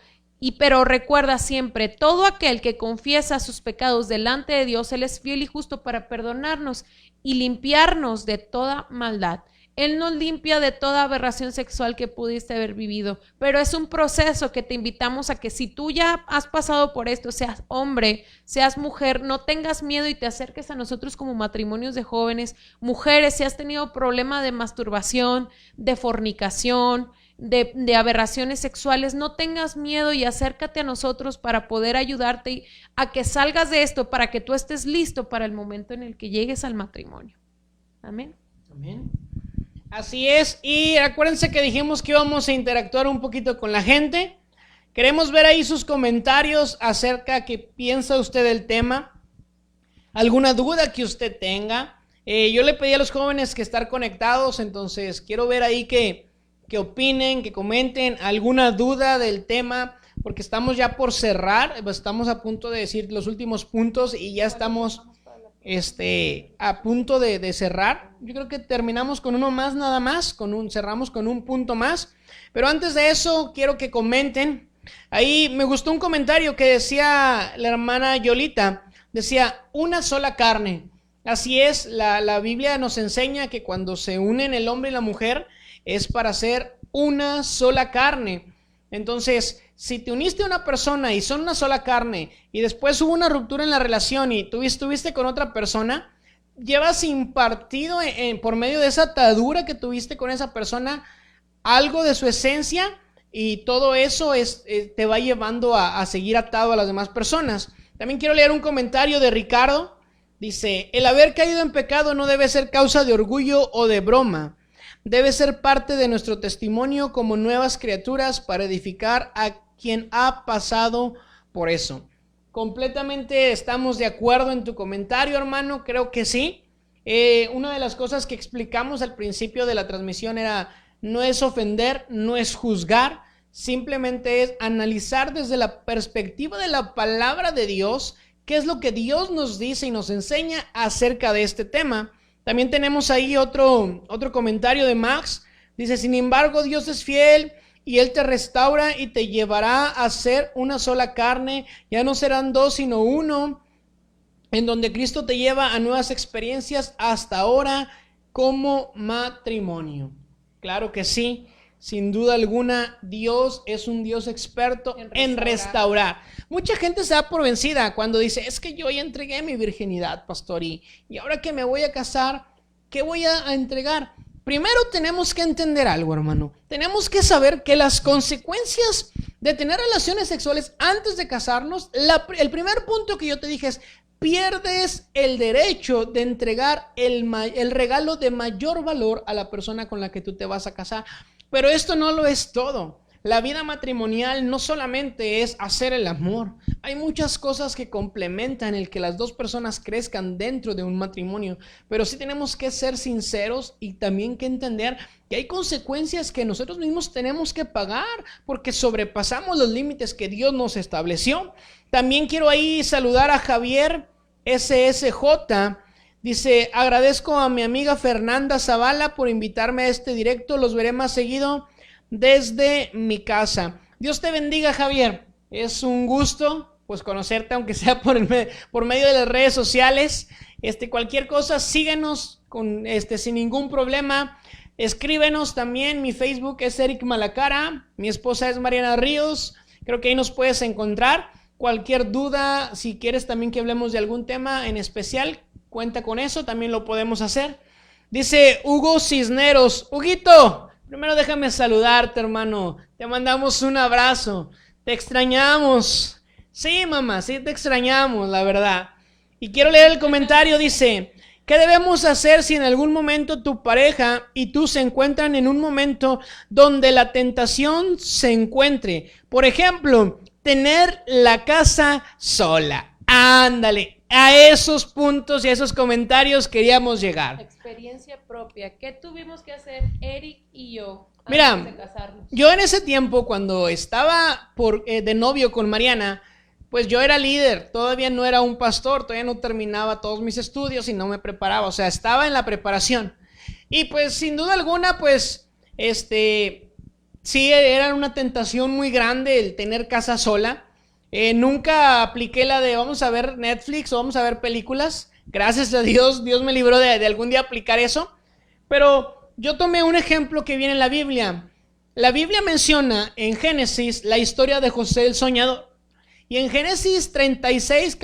S2: Pero recuerda siempre, todo aquel que confiesa sus pecados delante de Dios, Él es fiel y justo para perdonarnos y limpiarnos de toda maldad. Él nos limpia de toda aberración sexual que pudiste haber vivido, pero es un proceso que te invitamos a que si tú ya has pasado por esto, seas hombre, seas mujer, no tengas miedo y te acerques a nosotros como matrimonios de jóvenes, mujeres, si has tenido problema de masturbación, de fornicación, de aberraciones sexuales, no tengas miedo y acércate a nosotros para poder ayudarte a que salgas de esto, para que tú estés listo para el momento en el que llegues al matrimonio. Amén.
S1: Amén. Así es, y acuérdense que dijimos que íbamos a interactuar un poquito con la gente. Queremos ver ahí sus comentarios acerca de qué piensa usted del tema, alguna duda que usted tenga. Yo le pedí a los jóvenes que estar conectados, entonces quiero ver ahí que opinen, que comenten alguna duda del tema, porque estamos ya por cerrar, estamos a punto de decir los últimos puntos y ya estamos a punto de cerrar. Yo creo que terminamos con uno más nada más, cerramos con un punto más, pero antes de eso quiero que comenten. Ahí me gustó un comentario que decía la hermana Yolita, decía una sola carne. Así es, la Biblia nos enseña que cuando se unen el hombre y la mujer es para ser una sola carne. Entonces, si te uniste a una persona y son una sola carne y después hubo una ruptura en la relación y tú estuviste con otra persona, llevas impartido por medio de esa atadura que tuviste con esa persona algo de su esencia y todo eso te va llevando a seguir atado a las demás personas. También quiero leer un comentario de Ricardo. Dice, el haber caído en pecado no debe ser causa de orgullo o de broma. Debe ser parte de nuestro testimonio como nuevas criaturas para edificar a quien ha pasado por eso. Completamente estamos de acuerdo en tu comentario, hermano, creo que sí. Una de las cosas que explicamos al principio de la transmisión era, no es ofender, no es juzgar, simplemente es analizar desde la perspectiva de la palabra de Dios, qué es lo que Dios nos dice y nos enseña acerca de este tema. También tenemos ahí otro comentario de Max. Dice, sin embargo, Dios es fiel y Él te restaura y te llevará a ser una sola carne. Ya no serán dos, sino uno, en donde Cristo te lleva a nuevas experiencias hasta ahora como matrimonio. Claro que sí, sin duda alguna, Dios es un Dios experto en restaurar. Mucha gente se da por vencida cuando dice, es que yo ya entregué mi virginidad, pastor, y ahora que me voy a casar, ¿qué voy a entregar? Primero tenemos que entender algo, hermano. Tenemos que saber que las consecuencias de tener relaciones sexuales antes de casarnos, el primer punto que yo te dije es, pierdes el derecho de entregar el regalo de mayor valor a la persona con la que tú te vas a casar. Pero esto no lo es todo. La vida matrimonial no solamente es hacer el amor. Hay muchas cosas que complementan el que las dos personas crezcan dentro de un matrimonio. Pero sí tenemos que ser sinceros y también que entender que hay consecuencias que nosotros mismos tenemos que pagar porque sobrepasamos los límites que Dios nos estableció. También quiero ahí saludar a Javier SSJ. Dice, agradezco a mi amiga Fernanda Zavala por invitarme a este directo. Los veré más seguido desde mi casa. Dios te bendiga, Javier. Es un gusto pues conocerte, aunque sea por medio de las redes sociales. Cualquier cosa, síguenos sin ningún problema. Escríbenos también. Mi Facebook es Eric Malacara. Mi esposa es Mariana Ríos. Creo que ahí nos puedes encontrar. Cualquier duda, si quieres también que hablemos de algún tema en especial, cuenta con eso, también lo podemos hacer. Dice Hugo Cisneros, Huguito, primero déjame saludarte, hermano. Te mandamos un abrazo. Te extrañamos. Sí, mamá, sí te extrañamos, la verdad. Y quiero leer el comentario, dice, ¿qué debemos hacer si en algún momento tu pareja y tú se encuentran en un momento donde la tentación se encuentre? Por ejemplo, tener la casa sola. Ándale, a esos puntos y a esos comentarios queríamos llegar.
S2: Experiencia propia. ¿Qué tuvimos que hacer Eric y yo antes
S1: Mira,
S2: de casarnos?
S1: yo en ese tiempo cuando estaba de novio con Mariana, pues yo era líder, todavía no era un pastor, todavía no terminaba todos mis estudios y no me preparaba, o sea, estaba en la preparación. Y pues sin duda alguna, pues, sí, era una tentación muy grande el tener casa sola. Nunca apliqué la de vamos a ver Netflix o vamos a ver películas. Gracias a Dios, Dios me libró de algún día aplicar eso. Pero yo tomé un ejemplo que viene en la Biblia. La Biblia menciona en Génesis la historia de José el soñador. Y en Génesis 36,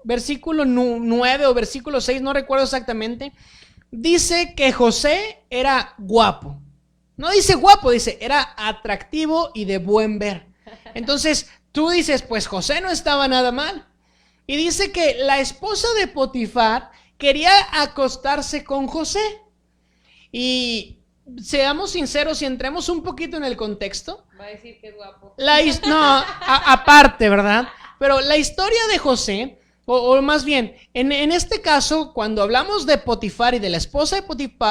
S1: versículo 9 o versículo 6, no recuerdo exactamente, dice que José era guapo. No dice guapo, dice era atractivo y de buen ver. Entonces tú dices, pues José no estaba nada mal. Y dice que la esposa de Potifar quería acostarse con José. Y seamos sinceros y entremos un poquito en el contexto.
S2: Va a decir que es guapo.
S1: Aparte, ¿verdad? Pero la historia de José, o más bien, en este caso, cuando hablamos de Potifar y de la esposa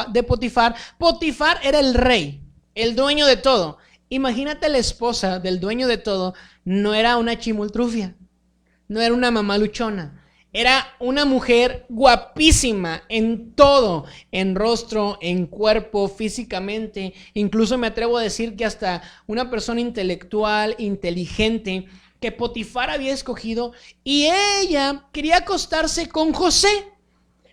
S1: de Potifar, Potifar era el rey, el dueño de todo. Imagínate la esposa del dueño de todo, no era una chimoltrufia, no era una mamá luchona. Era una mujer guapísima en todo, en rostro, en cuerpo, físicamente. Incluso me atrevo a decir que hasta una persona intelectual, inteligente, que Potifar había escogido, y ella quería acostarse con José.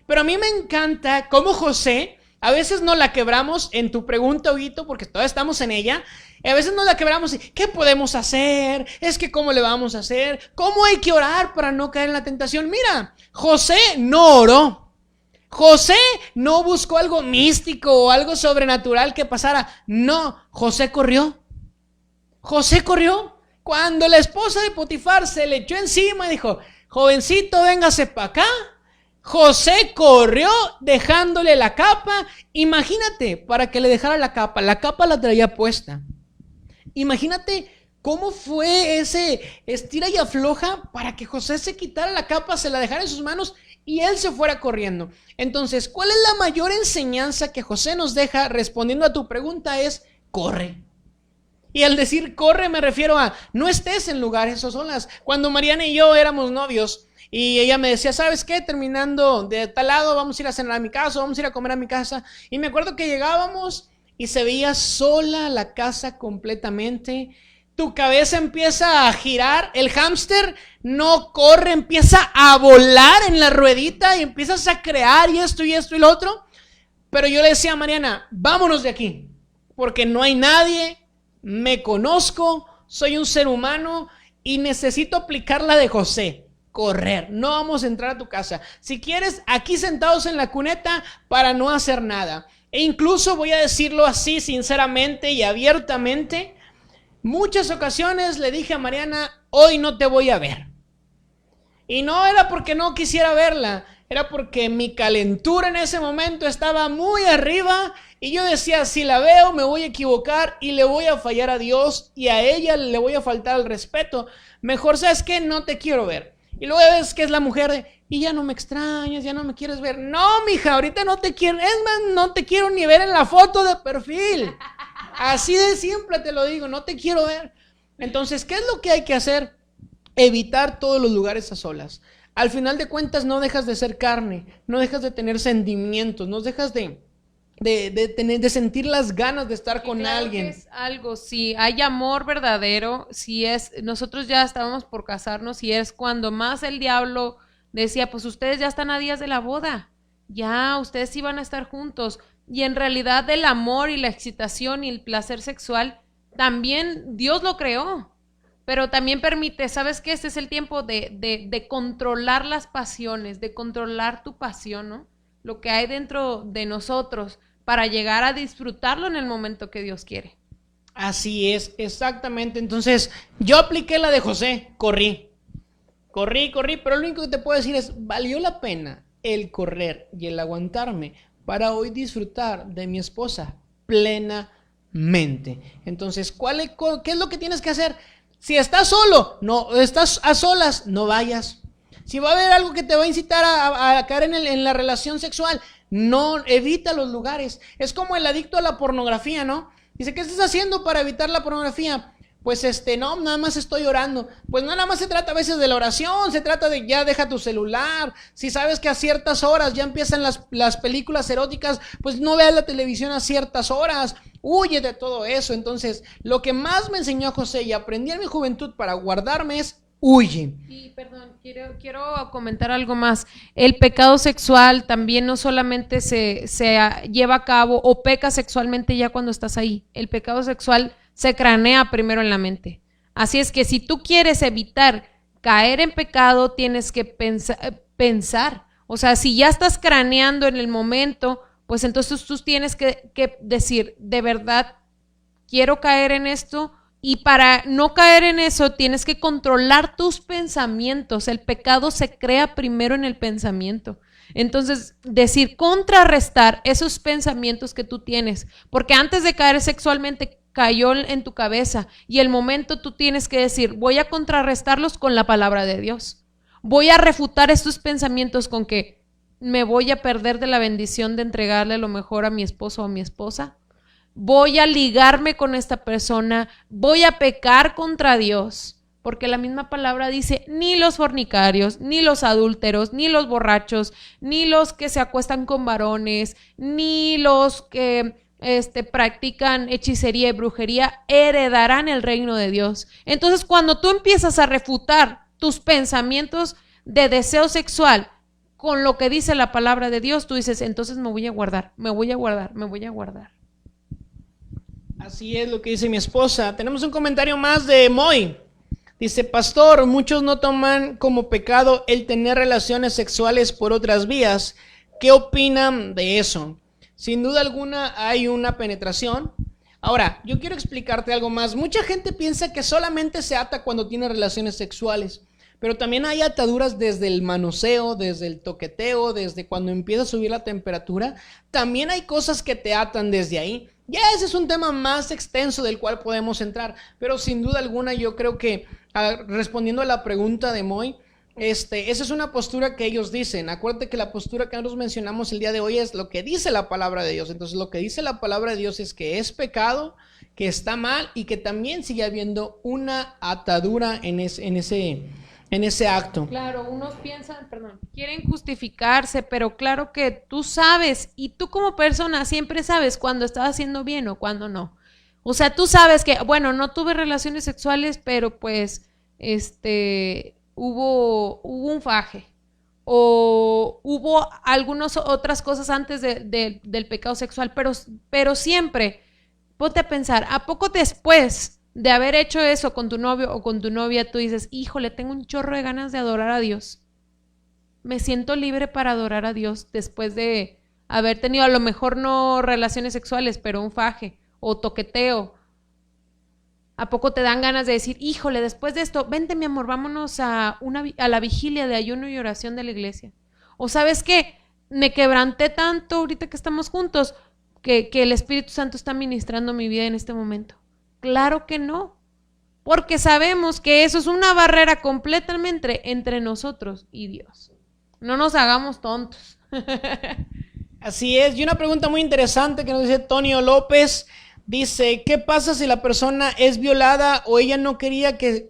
S1: Pero a mí me encanta cómo José, a veces no la quebramos en tu pregunta, Huguito, porque todavía estamos en ella. A veces nos la quebramos y ¿qué podemos hacer? Es que ¿cómo le vamos a hacer? ¿Cómo hay que orar para no caer en la tentación? Mira, José no oró. José no buscó algo místico o algo sobrenatural que pasara. No, José corrió. José corrió. Cuando la esposa de Potifar se le echó encima y dijo, jovencito, véngase para acá. José corrió dejándole la capa. Imagínate, para que le dejara la capa la traía puesta. Imagínate cómo fue ese estira y afloja para que José se quitara la capa, se la dejara en sus manos y él se fuera corriendo. Entonces, ¿cuál es la mayor enseñanza que José nos deja respondiendo a tu pregunta? Es, corre. Y al decir corre me refiero a, no estés en lugares o solas. Cuando Mariana y yo éramos novios, y ella me decía, ¿sabes qué? Terminando de tal lado, vamos a ir a cenar a mi casa, vamos a ir a comer a mi casa. Y me acuerdo que llegábamos y se veía sola la casa completamente. Tu cabeza empieza a girar, el hámster no corre, empieza a volar en la ruedita y empiezas a crear y esto y lo otro. Pero yo le decía a Mariana, vámonos de aquí, porque no hay nadie, me conozco, soy un ser humano y necesito aplicar la de José. Correr, no vamos a entrar a tu casa. Si quieres, aquí sentados en la cuneta para no hacer nada. E incluso voy a decirlo así sinceramente y abiertamente, muchas ocasiones le dije a Mariana, hoy no te voy a ver. Y no era porque no quisiera verla, era porque mi calentura en ese momento estaba muy arriba y yo decía, si la veo me voy a equivocar y le voy a fallar a Dios y a ella le voy a faltar el respeto. Mejor, ¿sabes qué? No te quiero ver. Y luego ves que es la mujer de, y ya no me extrañas, ya no me quieres ver. No, mija, ahorita no te quiero, es más, no te quiero ni ver en la foto de perfil. Así de simple te lo digo, no te quiero ver. Entonces, ¿qué es lo que hay que hacer? Evitar todos los lugares a solas. Al final de cuentas no dejas de ser carne, no dejas de tener sentimientos, no dejas de sentir las ganas de estar con
S2: claro
S1: alguien.
S2: Que es algo, si hay amor verdadero, nosotros ya estábamos por casarnos y es cuando más el diablo decía, pues ustedes ya están a días de la boda, ya ustedes iban a estar juntos. Y en realidad el amor y la excitación y el placer sexual también Dios lo creó. Pero también permite, ¿sabes qué? Este es el tiempo de controlar las pasiones, de controlar tu pasión, ¿no? Lo que hay dentro de nosotros para llegar a disfrutarlo en el momento que Dios quiere.
S1: Así es, exactamente. Entonces, yo apliqué la de José, corrí, pero lo único que te puedo decir es, valió la pena el correr y el aguantarme para hoy disfrutar de mi esposa plenamente. Entonces, ¿qué es lo que tienes que hacer? Si estás solo, no, estás a solas, no vayas. Si va a haber algo que te va a incitar a caer en la relación sexual, no, evita los lugares. Es como el adicto a la pornografía, ¿no? Dice, ¿qué estás haciendo para evitar la pornografía? Pues no, nada más estoy orando. Pues no, nada más se trata a veces de la oración, se trata de ya deja tu celular. Si sabes que a ciertas horas ya empiezan las películas eróticas, pues no veas la televisión a ciertas horas. Huye de todo eso. Entonces, lo que más me enseñó José y aprendí en mi juventud para guardarme es huye.
S2: Y perdón, quiero comentar algo más. El pecado sexual también no solamente se lleva a cabo o pecas sexualmente ya cuando estás ahí. El pecado sexual se cranea primero en la mente. Así es que si tú quieres evitar caer en pecado, tienes que pensar. O sea, si ya estás craneando en el momento, pues entonces tú tienes que decir, de verdad, quiero caer en esto. Y para no caer en eso, tienes que controlar tus pensamientos. El pecado se crea primero en el pensamiento. Entonces, contrarrestar esos pensamientos que tú tienes. Porque antes de caer sexualmente, cayó en tu cabeza. Y el momento tú tienes que decir, voy a contrarrestarlos con la palabra de Dios. Voy a refutar estos pensamientos con que me voy a perder de la bendición de entregarle lo mejor a mi esposo o a mi esposa. Voy a ligarme con esta persona, voy a pecar contra Dios, porque la misma palabra dice, ni los fornicarios, ni los adúlteros, ni los borrachos, ni los que se acuestan con varones, ni los que practican hechicería y brujería, heredarán el reino de Dios. Entonces, cuando tú empiezas a refutar tus pensamientos de deseo sexual con lo que dice la palabra de Dios, tú dices, entonces me voy a guardar.
S1: Así es lo que dice mi esposa. Tenemos un comentario más de Moy. Dice, pastor, muchos no toman como pecado el tener relaciones sexuales por otras vías. ¿Qué opinan de eso? Sin duda alguna hay una penetración. Ahora, yo quiero explicarte algo más. Mucha gente piensa que solamente se ata cuando tiene relaciones sexuales. Pero también hay ataduras desde el manoseo, desde el toqueteo, desde cuando empieza a subir la temperatura. También hay cosas que te atan desde ahí. Ya ese es un tema más extenso del cual podemos entrar. Pero sin duda alguna yo creo que, respondiendo a la pregunta de Moy, esa es una postura que ellos dicen. Acuérdate que la postura que nosotros mencionamos el día de hoy es lo que dice la palabra de Dios. Entonces lo que dice la palabra de Dios es que es pecado, que está mal y que también sigue habiendo una atadura en ese acto.
S2: Claro, unos piensan, quieren justificarse, pero claro que tú sabes, y tú como persona siempre sabes cuando estás haciendo bien o cuando no. O sea, tú sabes que, bueno, no tuve relaciones sexuales, pero pues, hubo un faje, o hubo algunas otras cosas antes del pecado sexual, pero siempre, ponte a pensar, ¿a poco después de haber hecho eso con tu novio o con tu novia, tú dices, híjole, tengo un chorro de ganas de adorar a Dios? Me siento libre para adorar a Dios después de haber tenido a lo mejor no relaciones sexuales, pero un faje o toqueteo. ¿A poco te dan ganas de decir, híjole, después de esto, vente mi amor, vámonos a la vigilia de ayuno y oración de la iglesia? O ¿sabes qué? Me quebranté tanto ahorita que estamos juntos que el Espíritu Santo está ministrando mi vida en este momento. Claro que no, porque sabemos que eso es una barrera completamente entre nosotros y Dios. No nos hagamos tontos.
S1: Así es. Y una pregunta muy interesante que nos dice Tonio López. Dice, ¿qué pasa si la persona es violada o ella no quería que,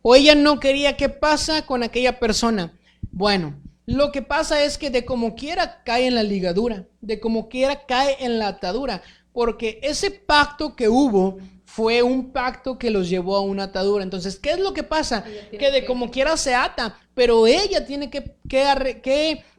S1: qué pasa con aquella persona? Bueno, lo que pasa es que de como quiera cae en la ligadura, de como quiera cae en la atadura, porque ese pacto que hubo fue un pacto que los llevó a una atadura. Entonces, ¿qué es lo que pasa? Que de como quiera se ata, pero ella tiene que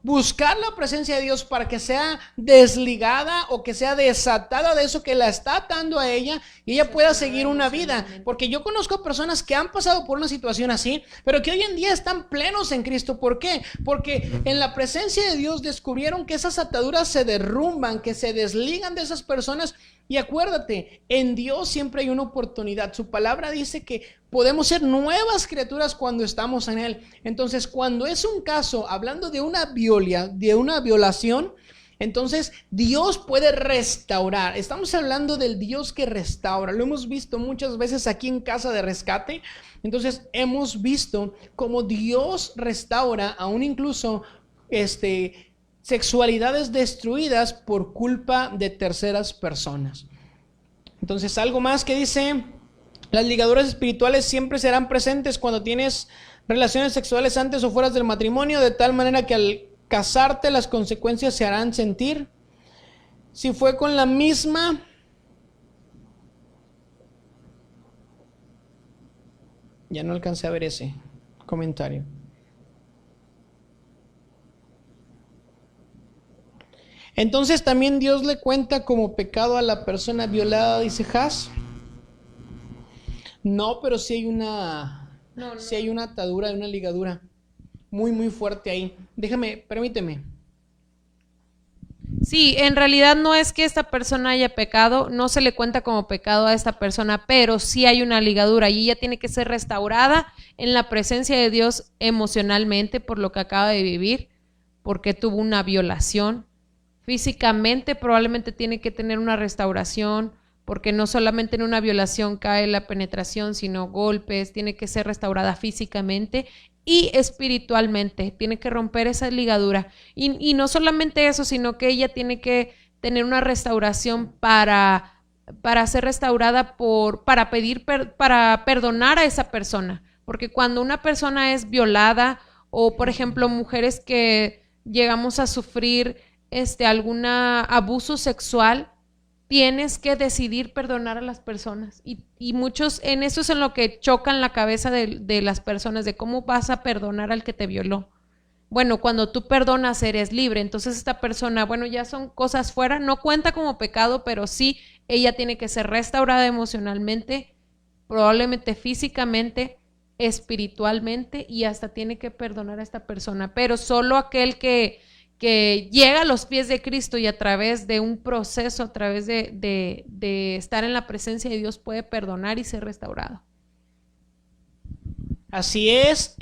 S1: buscar la presencia de Dios para que sea desligada o que sea desatada de eso que la está atando a ella y ella pueda seguir una vida. Porque yo conozco personas que han pasado por una situación así, pero que hoy en día están plenos en Cristo. ¿Por qué? Porque en la presencia de Dios descubrieron que esas ataduras se derrumban, que se desligan de esas personas. Y acuérdate, en Dios siempre hay una oportunidad. Su palabra dice que podemos ser nuevas criaturas cuando estamos en Él. Entonces, cuando es un caso, hablando de una violación, entonces Dios puede restaurar. Estamos hablando del Dios que restaura. Lo hemos visto muchas veces aquí en Casa de Rescate. Entonces, hemos visto cómo Dios restaura, aún incluso sexualidades destruidas por culpa de terceras personas. Entonces, algo más que dice, las ligaduras espirituales siempre serán presentes cuando tienes relaciones sexuales antes o fuera del matrimonio, de tal manera que al casarte las consecuencias se harán sentir. Si fue con la misma, ya no alcancé a ver ese comentario. Entonces también Dios le cuenta como pecado a la persona violada, dice Has. No, pero sí hay sí hay una atadura, una ligadura muy muy fuerte ahí. Permíteme.
S2: Sí, en realidad no es que esta persona haya pecado, no se le cuenta como pecado a esta persona, pero sí hay una ligadura y ella tiene que ser restaurada en la presencia de Dios emocionalmente por lo que acaba de vivir, porque tuvo una violación. Físicamente probablemente tiene que tener una restauración, porque no solamente en una violación cae la penetración, sino golpes, tiene que ser restaurada físicamente y espiritualmente, tiene que romper esa ligadura. Y no solamente eso, sino que ella tiene que tener una restauración para ser restaurada para perdonar a esa persona. Porque cuando una persona es violada, o por ejemplo mujeres que llegamos a sufrir algún abuso sexual, tienes que decidir perdonar a las personas y muchos en eso es en lo que chocan la cabeza de las personas, de cómo vas a perdonar al que te violó. Bueno, cuando tú perdonas eres libre, entonces esta persona, bueno, ya son cosas fuera, no cuenta como pecado, pero sí ella tiene que ser restaurada emocionalmente, probablemente físicamente, espiritualmente, y hasta tiene que perdonar a esta persona, pero solo aquel que llega a los pies de Cristo y a través de un proceso, a través de estar en la presencia de Dios, puede perdonar y ser restaurado.
S1: Así es,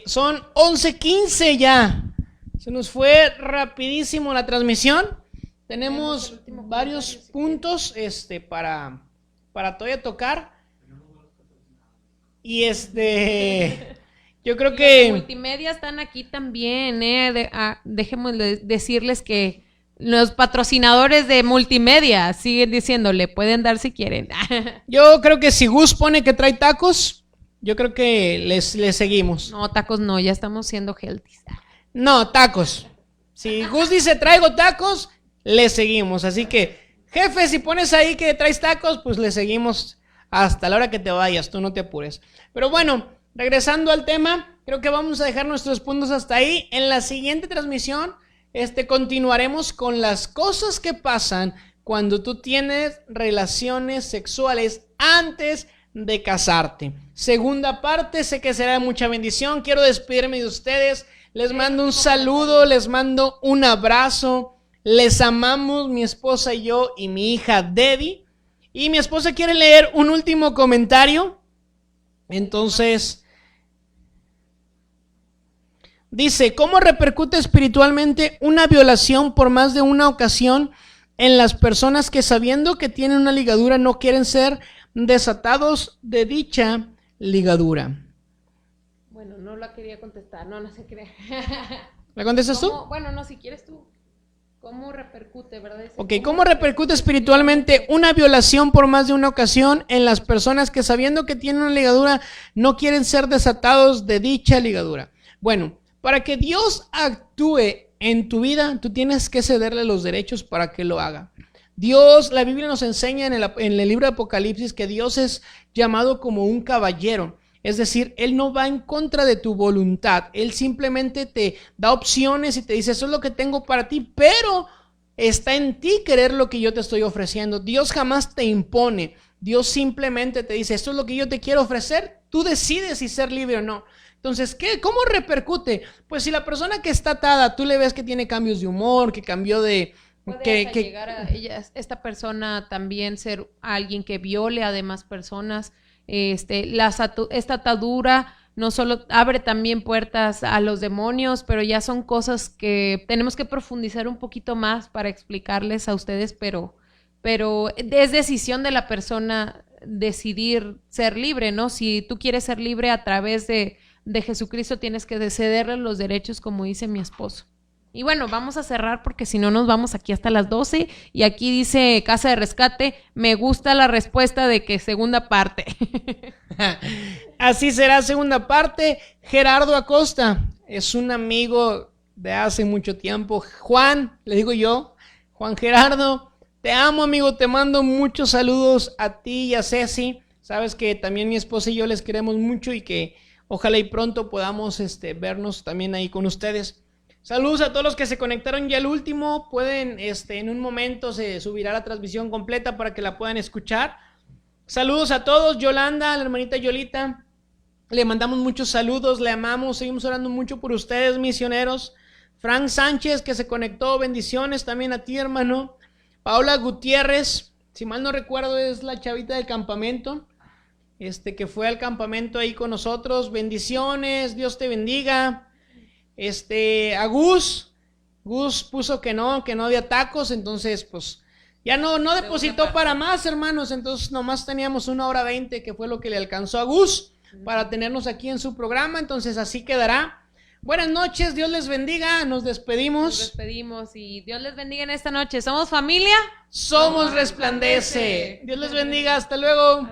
S1: son 11:15 ya. Se nos fue rapidísimo la transmisión. Tenemos varios puntos para todavía tocar. Y yo creo que
S2: los multimedia están aquí también, déjenme decirles que los patrocinadores de multimedia siguen diciéndole, pueden dar si quieren.
S1: Yo creo que si Gus pone que trae tacos, yo creo que les seguimos.
S2: No, tacos no, ya estamos siendo healthy.
S1: No, tacos. Si Gus dice traigo tacos, le seguimos. Así que, jefe, si pones ahí que traes tacos, pues le seguimos hasta la hora que te vayas, tú no te apures. Pero bueno, regresando al tema, creo que vamos a dejar nuestros puntos hasta ahí. En la siguiente transmisión, continuaremos con las cosas que pasan cuando tú tienes relaciones sexuales antes de casarte. Segunda parte, sé que será de mucha bendición. Quiero despedirme de ustedes. Les mando un saludo, les mando un abrazo. Les amamos, mi esposa y yo y mi hija Debbie. Y mi esposa quiere leer un último comentario. Entonces, dice, ¿cómo repercute espiritualmente una violación por más de una ocasión en las personas que sabiendo que tienen una ligadura no quieren ser desatados de dicha ligadura?
S2: Bueno, no la quería contestar, no se cree.
S1: ¿La contestas tú?
S2: Bueno, no, si quieres tú. ¿Cómo repercute, verdad?
S1: Ok, ¿cómo repercute espiritualmente una violación por más de una ocasión en las personas que sabiendo que tienen una ligadura no quieren ser desatados de dicha ligadura? Bueno, para que Dios actúe en tu vida, tú tienes que cederle los derechos para que lo haga. Dios, la Biblia nos enseña en el libro de Apocalipsis que Dios es llamado como un caballero. Es decir, Él no va en contra de tu voluntad. Él simplemente te da opciones y te dice, eso es lo que tengo para ti, pero está en ti querer lo que yo te estoy ofreciendo. Dios jamás te impone. Dios simplemente te dice, esto es lo que yo te quiero ofrecer. Tú decides si ser libre o no. Entonces, ¿cómo repercute? Pues si la persona que está atada, tú le ves que tiene cambios de humor, que cambió de...
S2: Puede llegar a esta persona también ser alguien que viole a demás personas. Esta atadura no solo abre también puertas a los demonios, pero ya son cosas que tenemos que profundizar un poquito más para explicarles a ustedes, pero es decisión de la persona decidir ser libre, ¿no? Si tú quieres ser libre a través de Jesucristo, tienes que cederle los derechos, como dice mi esposo. Y bueno, vamos a cerrar porque si no nos vamos aquí hasta las 12. Y aquí dice Casa de Rescate, me gusta la respuesta de que segunda parte.
S1: Así será segunda parte. Gerardo Acosta es un amigo de hace mucho tiempo. Juan, le digo yo, Juan Gerardo, te amo, amigo, te mando muchos saludos a ti y a Ceci. Sabes que también mi esposa y yo les queremos mucho y que ojalá y pronto podamos vernos también ahí con ustedes. Saludos a todos los que se conectaron ya al último. Pueden, en un momento se subirá la transmisión completa para que la puedan escuchar. Saludos a todos. Yolanda, la hermanita Yolita, le mandamos muchos saludos, le amamos, seguimos orando mucho por ustedes, misioneros. Frank Sánchez, que se conectó, bendiciones también a ti, hermano. Paola Gutiérrez, si mal no recuerdo, es la chavita del campamento, que fue al campamento ahí con nosotros. Bendiciones, Dios te bendiga. A Gus puso que no había tacos, entonces pues ya no depositó para más, hermanos, entonces nomás teníamos 1:20, que fue lo que le alcanzó a Gus para tenernos aquí en su programa, entonces así quedará. Buenas noches, Dios les bendiga, nos despedimos.
S2: Nos despedimos y Dios les bendiga en esta noche. ¿Somos familia?
S1: Somos Resplandece. Dios les bendiga, hasta luego.